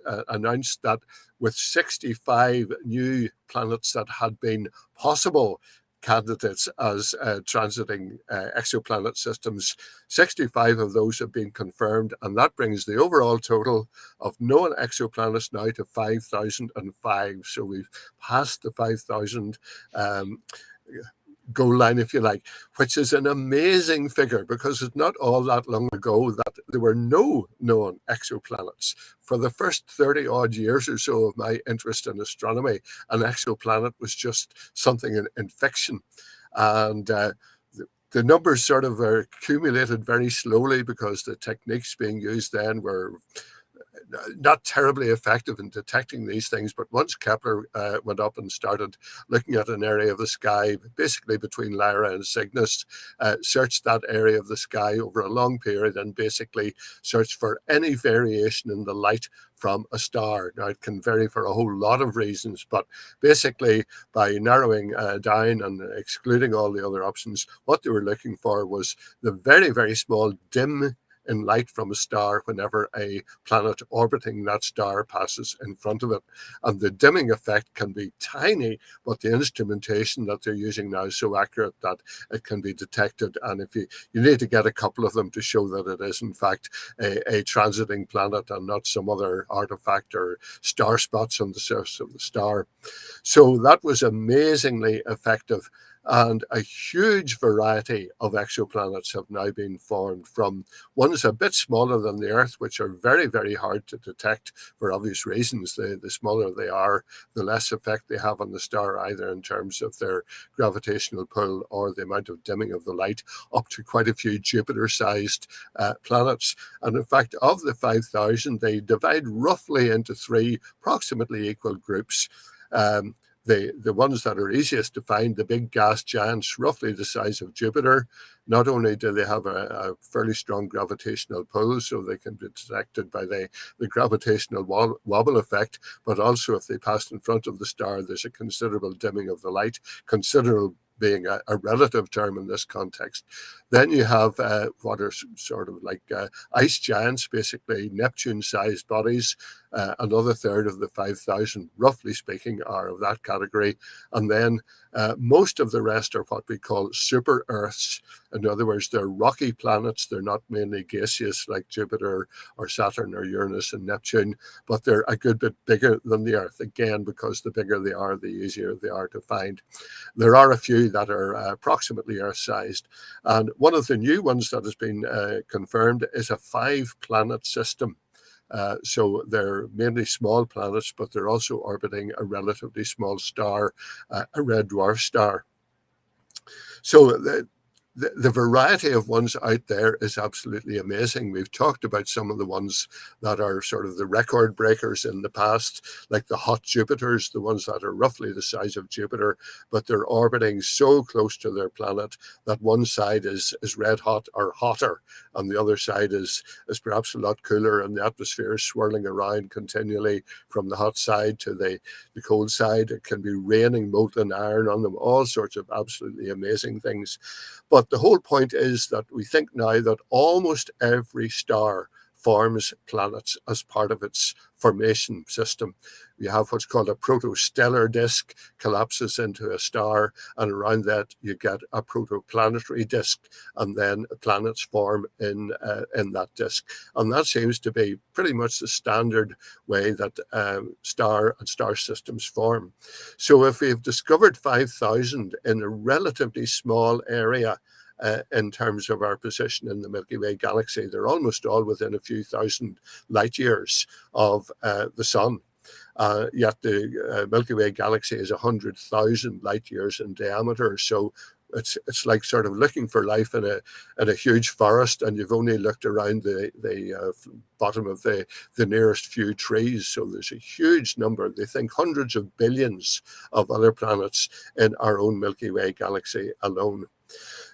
[SPEAKER 3] that with 65 new planets that had been possible candidates as transiting exoplanet systems, 65 of those have been confirmed, and that brings the overall total of known exoplanets now to 5,005. So we've passed the 5,000 goal line, if you like, which is an amazing figure, because it's not all that long ago that there were no known exoplanets. For the first 30 odd years or so of my interest in astronomy, an exoplanet was just something in fiction. And the numbers sort of are accumulated very slowly, because the techniques being used then were not terribly effective in detecting these things. But once Kepler went up and started looking at an area of the sky, basically between Lyra and Cygnus, searched that area of the sky over a long period, and basically searched for any variation in the light from a star. Now, it can vary for a whole lot of reasons, but basically by narrowing down and excluding all the other options, what they were looking for was the very, very small dim in light from a star whenever a planet orbiting that star passes in front of it. And the dimming effect can be tiny, but the instrumentation that they're using now is so accurate that it can be detected. And if you need to get a couple of them to show that it is in fact a transiting planet and not some other artifact or star spots on the surface of the star. So that was amazingly effective. And a huge variety of exoplanets have now been formed, from ones a bit smaller than the Earth, which are very, very hard to detect for obvious reasons. The smaller they are, the less effect they have on the star, either in terms of their gravitational pull or the amount of dimming of the light, up to quite a few Jupiter-sized planets. And in fact, of the 5,000, they divide roughly into three approximately equal groups. The ones that are easiest to find, the big gas giants, roughly the size of Jupiter. Not only do they have a fairly strong gravitational pull, so they can be detected by the gravitational wobble effect, but also if they pass in front of the star, there's a considerable dimming of the light, considerable being a relative term in this context. Then you have what are sort of like ice giants, basically Neptune-sized bodies. Another third of the 5,000, roughly speaking, are of that category. And then most of the rest are what we call super Earths. In other words, they're rocky planets. They're not mainly gaseous like Jupiter or Saturn or Uranus and Neptune, but they're a good bit bigger than the Earth, again, because the bigger they are, the easier they are to find. There are a few that are approximately Earth-sized. And one of the new ones that has been confirmed is a 5-planet system. So they're mainly small planets, but they're also orbiting a relatively small star, a red dwarf star. So the variety of ones out there is absolutely amazing. We've talked about some of the ones that are sort of the record breakers in the past, like the hot Jupiters, the ones that are roughly the size of Jupiter, but they're orbiting so close to their planet that one side is red hot or hotter, and the other side is perhaps a lot cooler, and the atmosphere is swirling around continually from the hot side to the cold side. It can be raining molten iron on them, all sorts of absolutely amazing things. But the whole point is that we think now that almost every star forms planets as part of its formation system. You have what's called a protostellar disk, collapses into a star, and around that you get a protoplanetary disk, and then planets form in that disk. And that seems to be pretty much the standard way that star and star systems form. So if we've discovered 5,000 in a relatively small area, in terms of our position in the Milky Way galaxy, they're almost all within a few thousand light years of the sun. Yet the Milky Way galaxy is 100,000 light years in diameter. So it's like sort of looking for life in a huge forest, and you've only looked around the bottom of the nearest few trees. So there's a huge number. They think hundreds of billions of other planets in our own Milky Way galaxy alone.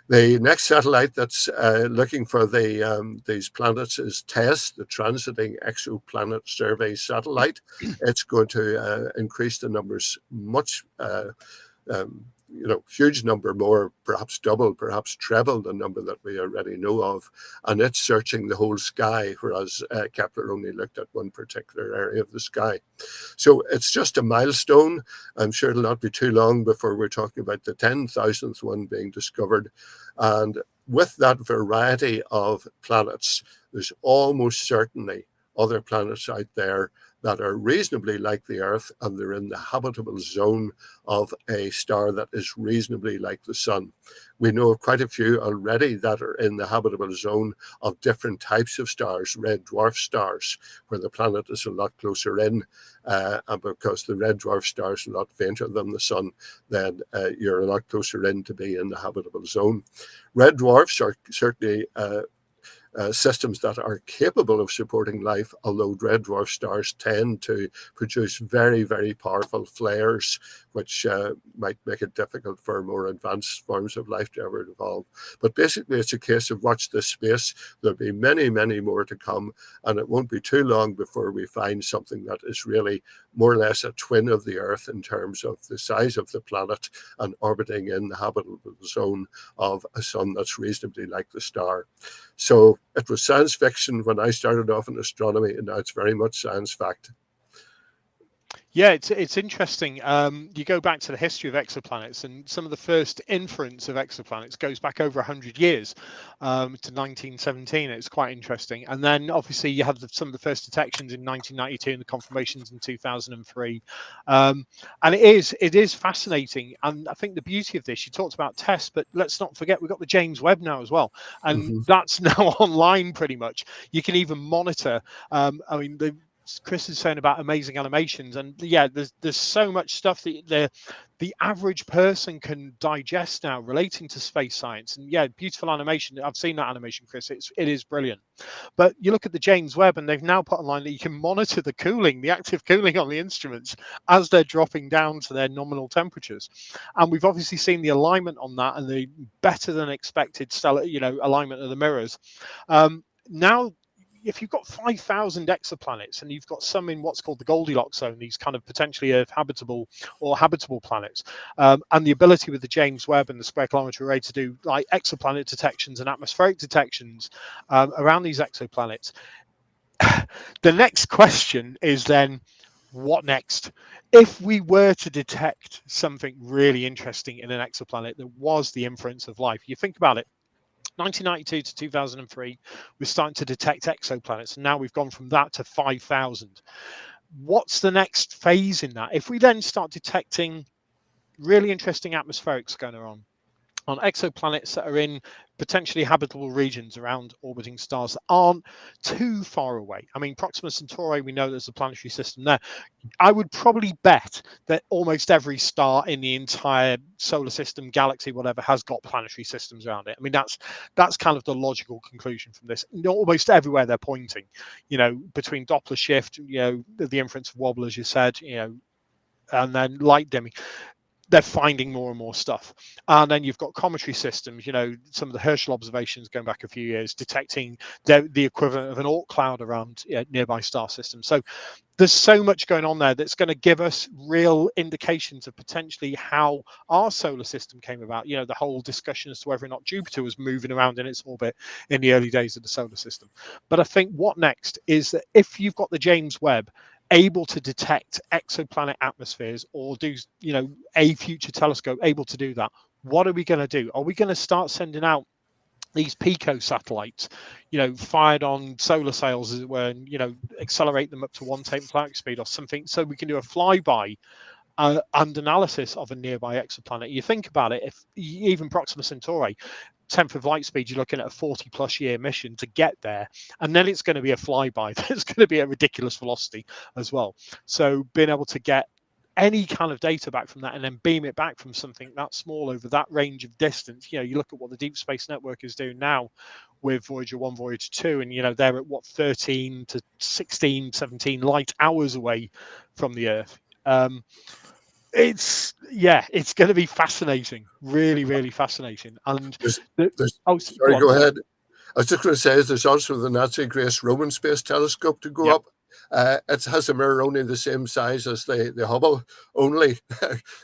[SPEAKER 3] The next satellite that's looking for these planets is TESS, the Transiting Exoplanet Survey Satellite. It's going to increase the numbers much, huge number more, perhaps double, perhaps treble the number that we already know of. And it's searching the whole sky, whereas Kepler only looked at one particular area of the sky. So it's just a milestone. I'm sure it'll not be too long before we're talking about the 10,000th one being discovered. And with that variety of planets, there's almost certainly other planets out there that are reasonably like the Earth, and they're in the habitable zone of a star that is reasonably like the Sun. We know of quite a few already that are in the habitable zone of different types of stars, red dwarf stars, where the planet is a lot closer in, and because the red dwarf star is a lot fainter than the Sun, then you're a lot closer in to be in the habitable zone. Red dwarfs are certainly systems that are capable of supporting life, although red dwarf stars tend to produce very, very powerful flares, which might make it difficult for more advanced forms of life to ever evolve. But basically, it's a case of watch this space. There'll be many, many more to come, and it won't be too long before we find something that is really more or less a twin of the Earth in terms of the size of the planet and orbiting in the habitable zone of a sun that's reasonably like the star. So So it was science fiction when I started off in astronomy, and now it's very much science fact.
[SPEAKER 2] Yeah, it's interesting. You go back to the history of exoplanets, and some of the first inference of exoplanets goes back over 100 years, to 1917. It's quite interesting. And then obviously you have some of the first detections in 1992 and the confirmations in 2003. And it is fascinating. And I think the beauty of this, you talked about tests, but let's not forget we've got the James Webb now as well, and that's now online pretty much. You can even monitor. I mean, Chris is saying about amazing animations, and yeah, there's so much stuff that the average person can digest now relating to space science. And yeah, beautiful animation. I've seen that animation, Chris. It is brilliant. But you look at the James Webb, and they've now put online that you can monitor the cooling, the active cooling on the instruments as they're dropping down to their nominal temperatures. And we've obviously seen the alignment on that and the better than expected stellar, alignment of the mirrors. Now, if you've got 5,000 exoplanets and you've got some in what's called the Goldilocks zone, these kind of potentially Earth habitable or habitable planets, and the ability with the James Webb and the Square Kilometre Array to do like exoplanet detections and atmospheric detections around these exoplanets, the next question is then, what next? If we were to detect something really interesting in an exoplanet that was the inference of life, you think about it. 1992 to 2003, we're starting to detect exoplanets, and now we've gone from that to 5,000. What's the next phase in that? If we then start detecting really interesting atmospherics going on exoplanets that are in potentially habitable regions around orbiting stars that aren't too far away. I mean, Proxima Centauri, we know there's a planetary system there. I would probably bet that almost every star in the entire solar system, galaxy, whatever, has got planetary systems around it. I mean, that's kind of the logical conclusion from this. Almost everywhere they're pointing, between Doppler shift, the inference of wobble, as you said, and then light dimming. They're finding more and more stuff. And then you've got cometary systems, some of the Herschel observations going back a few years, detecting the equivalent of an Oort cloud around nearby star systems. So there's so much going on there that's going to give us real indications of potentially how our solar system came about. The whole discussion as to whether or not Jupiter was moving around in its orbit in the early days of the solar system. But I think what next is that if you've got the James Webb able to detect exoplanet atmospheres, or do a future telescope able to do that, what are we going to do? Are we going to start sending out these pico satellites, fired on solar sails, as it were, and accelerate them up to 1/10 light speed or something, so we can do a flyby and analysis of a nearby exoplanet? You think about it, if even Proxima Centauri, 10th of light speed, you're looking at a 40+ year mission to get there, and then it's going to be a flyby that's going to be a ridiculous velocity as well. So being able to get any kind of data back from that and then beam it back from something that small over that range of distance, you look at what the Deep Space Network is doing now with Voyager 1, Voyager 2, and they're at what, 13 to 16, 17 light hours away from the Earth. It's going to be fascinating, really, really fascinating. And
[SPEAKER 3] sorry, go ahead. I was just going to say, there's also the Nazi Grace Roman Space Telescope to go up. It has a mirror only the same size as the Hubble, only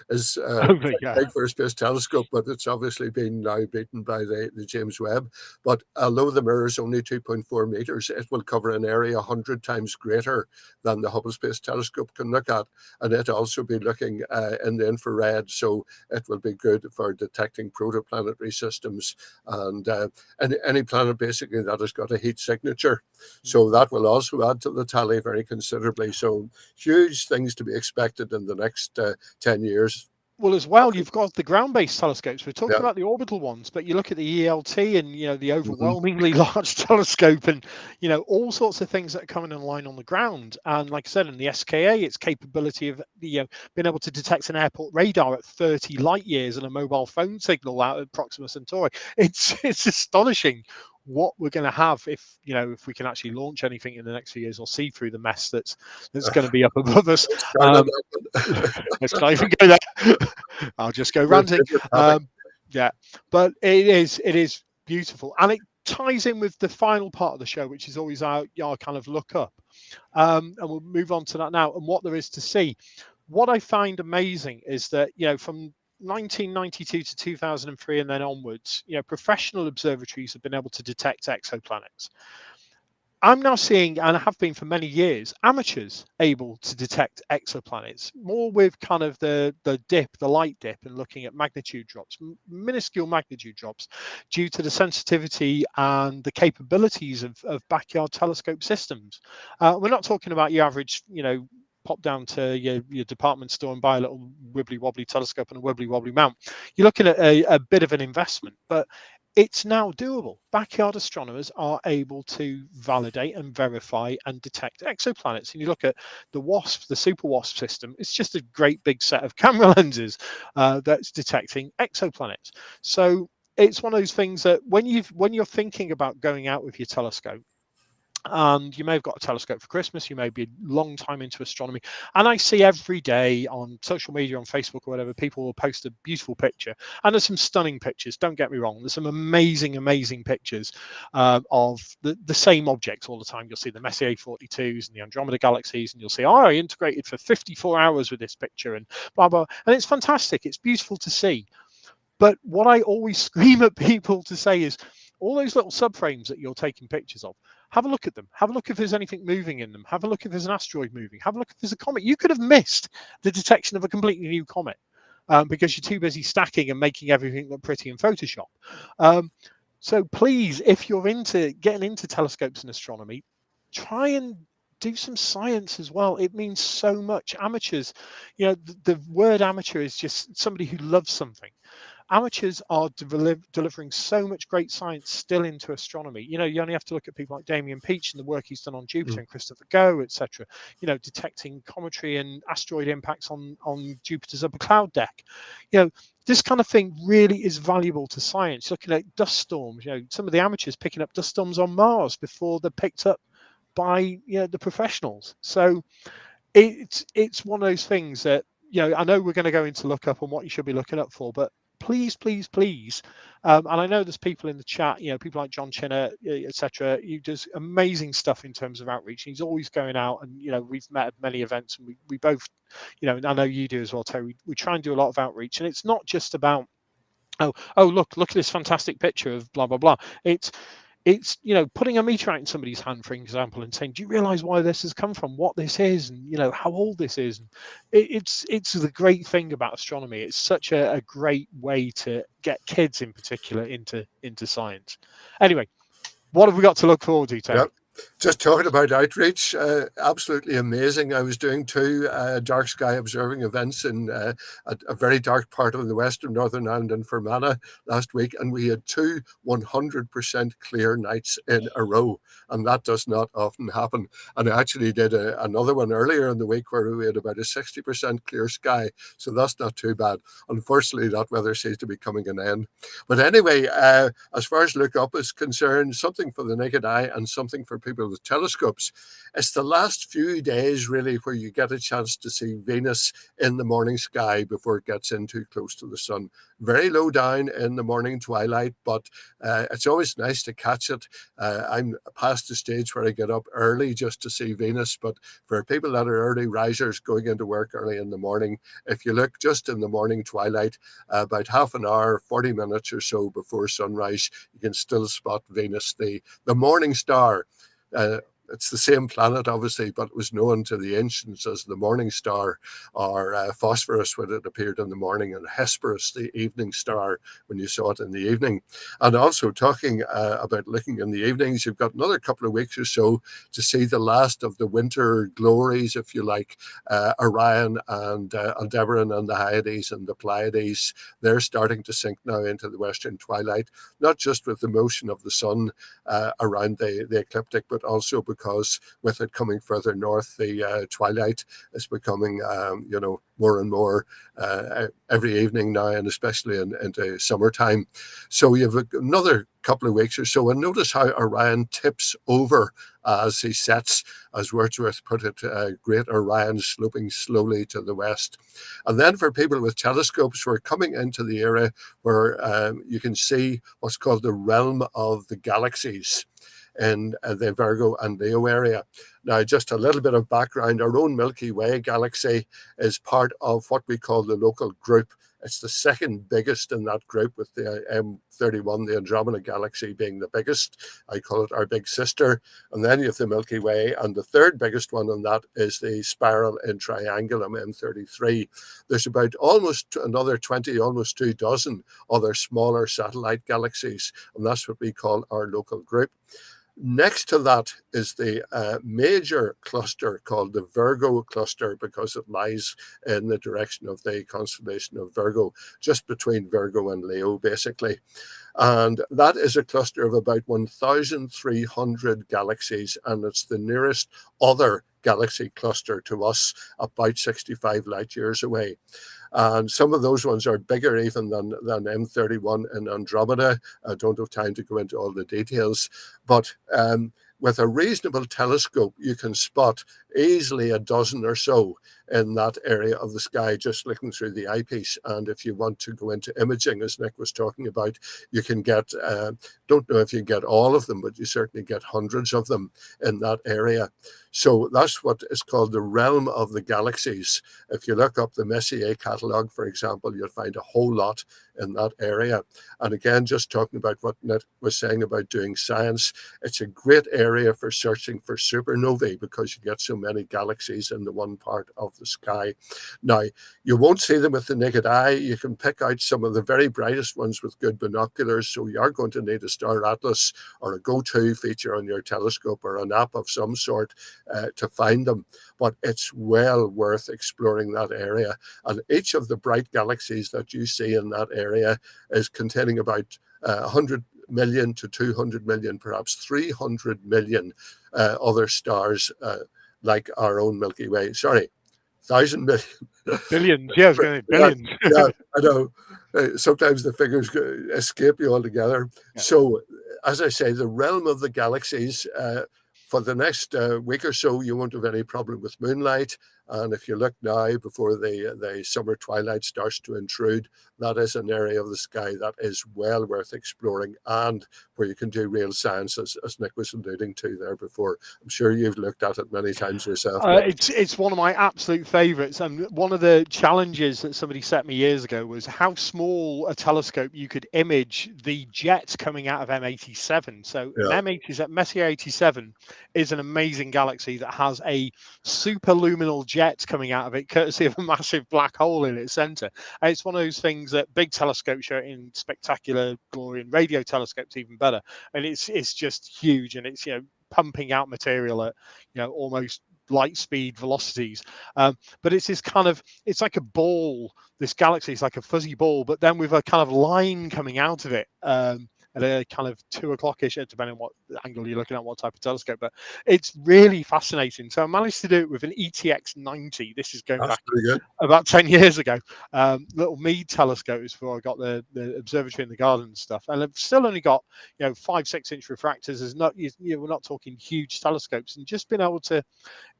[SPEAKER 3] is big for a space telescope, but it's obviously been now beaten by the James Webb. But although the mirror is only 2.4 meters, it will cover an area 100 times greater than the Hubble Space Telescope can look at, and it also be looking in the infrared, so it will be good for detecting protoplanetary systems and any planet basically that has got a heat signature. So that will also add to the tally very considerably. So huge things to be expected in the next 10 years.
[SPEAKER 2] Well, as well, you've got the ground-based telescopes. We're talking about the orbital ones, but you look at the ELT and the overwhelmingly large telescope, and all sorts of things that are coming in line on the ground. And like I said, in the SKA, its capability of being able to detect an airport radar at 30 light years and a mobile phone signal out at Proxima Centauri. It's astonishing what we're going to have if we can actually launch anything in the next few years, or see through the mess that's going to be up above us. Let's not even go there. I'll just go ranting. But it is beautiful, and it ties in with the final part of the show, which is always our kind of look up, and we'll move on to that now and what there is to see. What I find amazing is that from 1992 to 2003 and then onwards, professional observatories have been able to detect exoplanets. I'm now seeing, and I have been for many years, amateurs able to detect exoplanets, more with kind of the light dip, and looking at magnitude drops, minuscule magnitude drops, due to the sensitivity and the capabilities of backyard telescope systems. We're not talking about your average, pop down to your department store and buy a little wibbly wobbly telescope and a wibbly wobbly mount. You're looking at a bit of an investment, but it's now doable. Backyard astronomers are able to validate and verify and detect exoplanets. And you look at the WASP, the Super WASP system, it's just a great big set of camera lenses that's detecting exoplanets. So it's one of those things that when you're thinking about going out with your telescope, and you may have got a telescope for Christmas, you may be a long time into astronomy, and I see every day on social media, on Facebook or whatever, people will post a beautiful picture, and there's some stunning pictures, don't get me wrong, there's some amazing pictures of the same objects all the time. You'll see the Messier 42s and the Andromeda galaxies, and you'll see, I integrated for 54 hours with this picture, and blah blah, and it's fantastic, it's beautiful to see. But what I always scream at people to say is, all those little subframes that you're taking pictures of, have a look at them. Have a look if there's anything moving in them. Have a look if there's an asteroid moving. Have a look if there's a comet. You could have missed the detection of a completely new comet because you're too busy stacking and making everything look pretty in Photoshop. So please, if you're getting into telescopes and astronomy, try and do some science as well. It means so much. Amateurs, the word amateur is just somebody who loves something. Amateurs are delivering so much great science still into astronomy. You only have to look at people like Damien Peach and the work he's done on Jupiter, and Christopher Go, etc. Detecting cometry and asteroid impacts on Jupiter's upper cloud deck. This kind of thing really is valuable to science. Looking at dust storms, some of the amateurs picking up dust storms on Mars before they're picked up by the professionals. So it's one of those things that I know we're going to go into look up on what you should be looking up for, but please, and I know there's people in the chat, people like John Chinner, etc. He does amazing stuff in terms of outreach. He's always going out, and we've met at many events, and we both, and I know you do as well, Terry. We try and do a lot of outreach, and it's not just about look at this fantastic picture of blah blah blah. It's putting a meteorite in somebody's hand, for example, and saying, do you realize why this has come from, what this is, and how old this is? And it's the great thing about astronomy. It's such a great way to get kids in particular into science. Anyway, what have we got to look forward to, Terry?
[SPEAKER 3] Yep. Just talking about outreach, absolutely amazing. I was doing 2 dark sky observing events in a very dark part of the western Northern Ireland in Fermanagh last week, and we had 2 100% clear nights in a row, and that does not often happen. And I actually did another one earlier in the week where we had about a 60% clear sky, so that's not too bad. Unfortunately, that weather seems to be coming an end. But anyway, as far as look up is concerned, something for the naked eye and something for people with telescopes. It's the last few days really where you get a chance to see Venus in the morning sky before it gets in too close to the sun. Very low down in the morning twilight, but it's always nice to catch it. I'm past the stage where I get up early just to see Venus, but for people that are early risers going into work early in the morning, if you look just in the morning twilight, about half an hour, 40 minutes or so before sunrise, you can still spot Venus, the morning star. It's the same planet, obviously, but it was known to the ancients as the morning star, or Phosphorus when it appeared in the morning, and Hesperus, the evening star, when you saw it in the evening. And also talking about looking in the evenings, you've got another couple of weeks or so to see the last of the winter glories, if you like, Orion and Aldebaran and the Hyades and the Pleiades. They're starting to sink now into the western twilight, not just with the motion of the sun around the ecliptic, but also because with it coming further north, the twilight is becoming, more and more every evening now, and especially into summertime. So you have another couple of weeks or so, and notice how Orion tips over as he sets, as Wordsworth put it, great Orion sloping slowly to the west. And then for people with telescopes, we're coming into the era where you can see what's called the realm of the galaxies in the Virgo and Leo area. Now, just a little bit of background, our own Milky Way galaxy is part of what we call the local group It's the second biggest in that group, with the M31, the Andromeda Galaxy, being the biggest. I call it our big sister. And then you have the Milky Way, and the third biggest one on that is the Spiral in Triangulum, M33. There's about almost another 20, almost 24 other smaller satellite galaxies, and that's what we call our local group. Next to that is the major cluster called the Virgo cluster, because it lies in the direction of the constellation of Virgo, just between Virgo and Leo, basically. And that is a cluster of about 1,300 galaxies, and it's the nearest other galaxy cluster to us, about 65 light years away. And some of those ones are bigger even than M31 and Andromeda. I don't have time to go into all the details, but with a reasonable telescope, you can spot easily a dozen or so in that area of the sky, just looking through the eyepiece. And if you want to go into imaging, as Nick was talking about, you can get, don't know if you get all of them, but you certainly get hundreds of them in that area. So that's what is called the realm of the galaxies. If you look up the Messier catalogue, for example, you'll find a whole lot in that area. And again, just talking about what Nick was saying about doing science, it's a great area for searching for supernovae, because you get so many galaxies in the one part of the sky. Now, you won't see them with the naked eye. You can pick out some of the very brightest ones with good binoculars, so you are going to need a star atlas or a go-to feature on your telescope, or an app of some sort to find them. But it's well worth exploring that area. And each of the bright galaxies that you see in that area is containing about 100 million to 200 million, perhaps 300 million other stars like our own Milky Way. Sorry, 1,000 million.
[SPEAKER 2] Billions, yeah, I was going to say billions.
[SPEAKER 3] Yeah, I know. Sometimes the figures escape you altogether. Yeah. So, as I say, the realm of the galaxies, for the next week or so, you won't have any problem with moonlight. And if you look now, before the summer twilight starts to intrude, that is an area of the sky that is well worth exploring, and where you can do real science, as Nick was alluding to there before. I'm sure you've looked at it many times yourself.
[SPEAKER 2] It's one of my absolute favourites. And one of the challenges that somebody set me years ago was how small a telescope you could image the jet coming out of M87. So M87, Messier 87 is an amazing galaxy that has a superluminal jet coming out of it, courtesy of a massive black hole in its center. And it's one of those things that big telescopes show in spectacular glory, and radio telescopes even better. And it's just huge, and it's, you know, pumping out material at, you know, almost light speed velocities. But it's this kind of, it's like a ball. This galaxy is like a fuzzy ball, but then with a kind of line coming out of it. At a kind of 2 o'clock-ish, depending on what angle you're looking at, what type of telescope. But it's really fascinating. So I managed to do it with an ETX 90. This is going back about 10 years ago. Little Meade telescopes before I got the observatory in the garden and stuff. And I've still only got, you know, 5-6 inch refractors. There's not, you know, we're not talking huge telescopes, and just being able to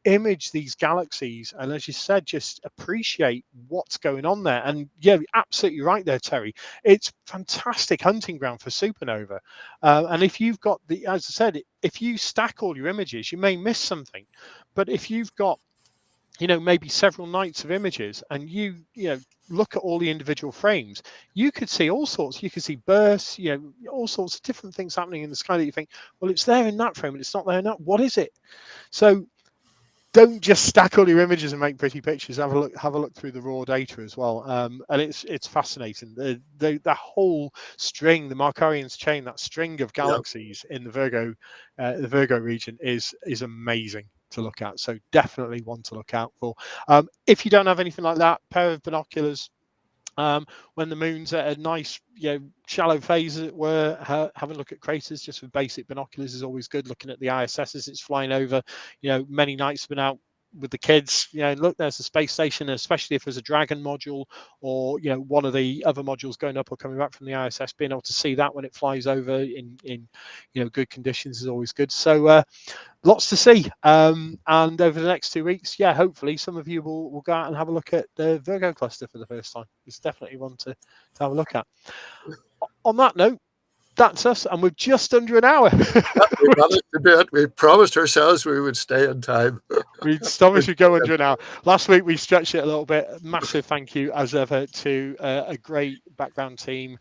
[SPEAKER 2] image these galaxies, and as you said, just appreciate what's going on there. And yeah, absolutely right there, Terry. It's fantastic hunting ground for supernova. And if you've got the, as I said, if you stack all your images, you may miss something. But if you've got, you know, maybe several nights of images, and you know, look at all the individual frames, you could see all sorts. You could see bursts, you know, all sorts of different things happening in the sky that you think, well, it's there in that frame and it's not there in that. What is it? So don't just stack all your images and make pretty pictures. Have a look through the raw data as well. And it's fascinating. The whole string, the Markarian's chain, that string of galaxies in the Virgo region is amazing to look at. So definitely one to look out for. If you don't have anything like that, pair of binoculars. When the moon's at a nice, you know, shallow phase, as it were, having a look at craters just with basic binoculars is always good. Looking at the ISS as it's flying over, you know, many nights been out with the kids, you know, look, there's a space station, especially if there's a Dragon module, or, you know, one of the other modules going up or coming back from the ISS, being able to see that when it flies over in you know, good conditions is always good. So lots to see, and over the next 2 weeks, yeah, hopefully some of you will go out and have a look at the Virgo cluster for the first time. It's definitely one to have a look at. On that note, that's us, and we're just under an hour.
[SPEAKER 3] We managed to do it. We promised ourselves we would stay in time.
[SPEAKER 2] We promised we'd go under an hour. Last week we stretched it a little bit. Massive thank you, as ever, to a great background team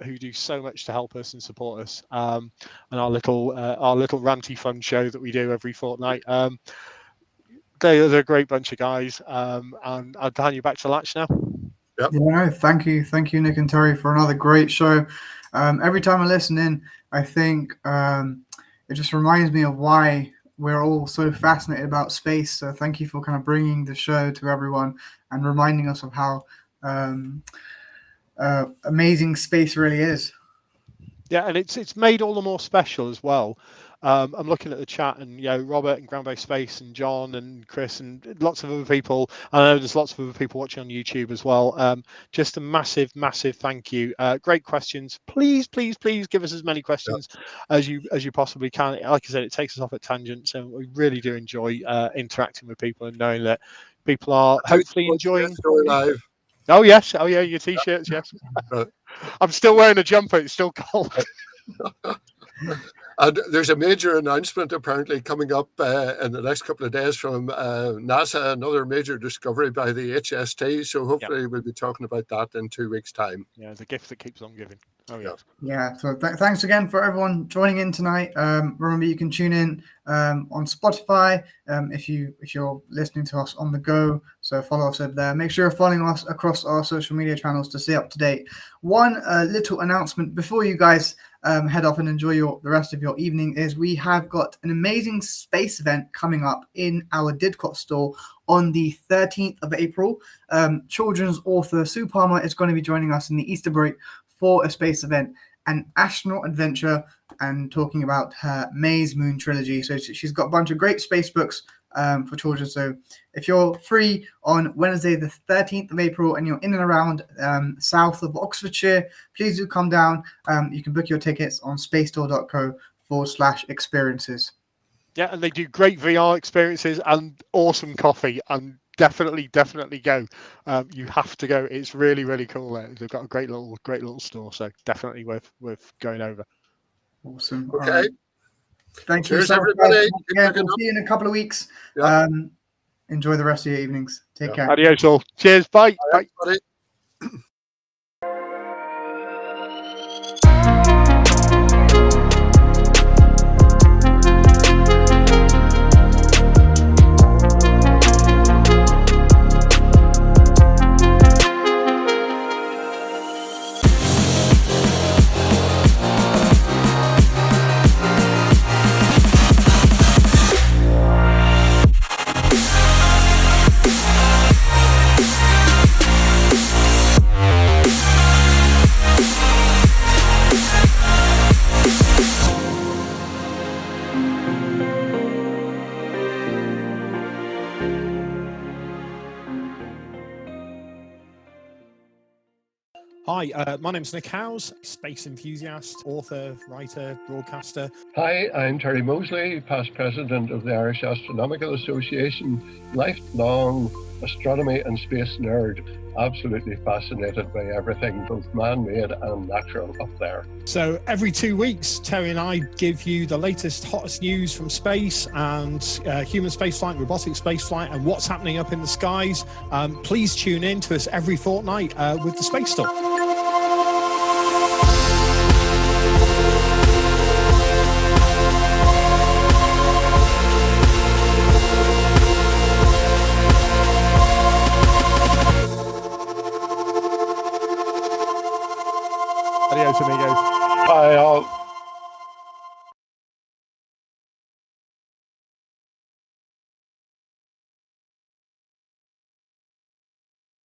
[SPEAKER 2] who do so much to help us and support us, and our little ranty fun show that we do every fortnight. They're a great bunch of guys, and I'll hand you back to Latch now.
[SPEAKER 1] Yep. Yeah, thank you, Nick and Terry, for another great show. Every time I listen in, I think it just reminds me of why we're all so fascinated about space. So thank you for kind of bringing the show to everyone and reminding us of how amazing space really is.
[SPEAKER 2] Yeah, and it's made all the more special as well. I'm looking at the chat, and Robert and Ground Based Space and John and Chris and lots of other people. I know there's lots of other people watching on YouTube as well. Just a massive thank you. Great questions. Please give us as many questions as you possibly can. Like I said, it takes us off at tangents, and we really do enjoy interacting with people and knowing that people are hopefully enjoying.
[SPEAKER 3] Live.
[SPEAKER 2] Oh yes, your t-shirts, yes. I'm still wearing a jumper. It's still cold.
[SPEAKER 3] And there's a major announcement apparently coming up in the next couple of days from NASA, another major discovery by the HST. So hopefully we'll be talking about that in 2 weeks' time.
[SPEAKER 2] Yeah, the gift that keeps on giving. Oh yeah.
[SPEAKER 1] Yeah. So thanks again for everyone joining in tonight. Remember, you can tune in on Spotify if you're listening to us on the go. So follow us over there. Make sure you're following us across our social media channels to stay up to date. One little announcement before you guys head off and enjoy the rest of your evening is we have got an amazing space event coming up in our Didcot store on the 13th of April. Children's author Sue Palmer is going to be joining us in the Easter break for a space event, an astronaut adventure, and talking about her Maze Moon trilogy. So she's got a bunch of great space books for children. So if you're free on Wednesday the 13th of April and you're in and around south of Oxfordshire, please do come down. You can book your tickets on spacestore.co/experiences.
[SPEAKER 2] Yeah, and they do great VR experiences and awesome coffee, and definitely go. You have to go. It's really cool there. They've got a great little store, so definitely worth going over.
[SPEAKER 1] Awesome.
[SPEAKER 3] Okay.
[SPEAKER 1] All right. Thank you,
[SPEAKER 3] everybody.
[SPEAKER 1] We'll see you in a couple of weeks.
[SPEAKER 3] Yeah.
[SPEAKER 1] Enjoy the rest of your evenings. Take care.
[SPEAKER 2] Adios all. Cheers. Bye.
[SPEAKER 3] Bye.
[SPEAKER 4] Hi, my name's Nick Howes, space enthusiast, author, writer, broadcaster.
[SPEAKER 3] Hi, I'm Terry Mosley, past president of the Irish Astronomical Association, lifelong astronomy and space nerd, absolutely fascinated by everything, both man-made and natural up there.
[SPEAKER 4] So every 2 weeks, Terry and I give you the latest, hottest news from space and human spaceflight, robotic spaceflight, and what's happening up in the skies. Please tune in to us every fortnight with the Space Stuff.
[SPEAKER 2] Adios, amigos.
[SPEAKER 3] Bye all.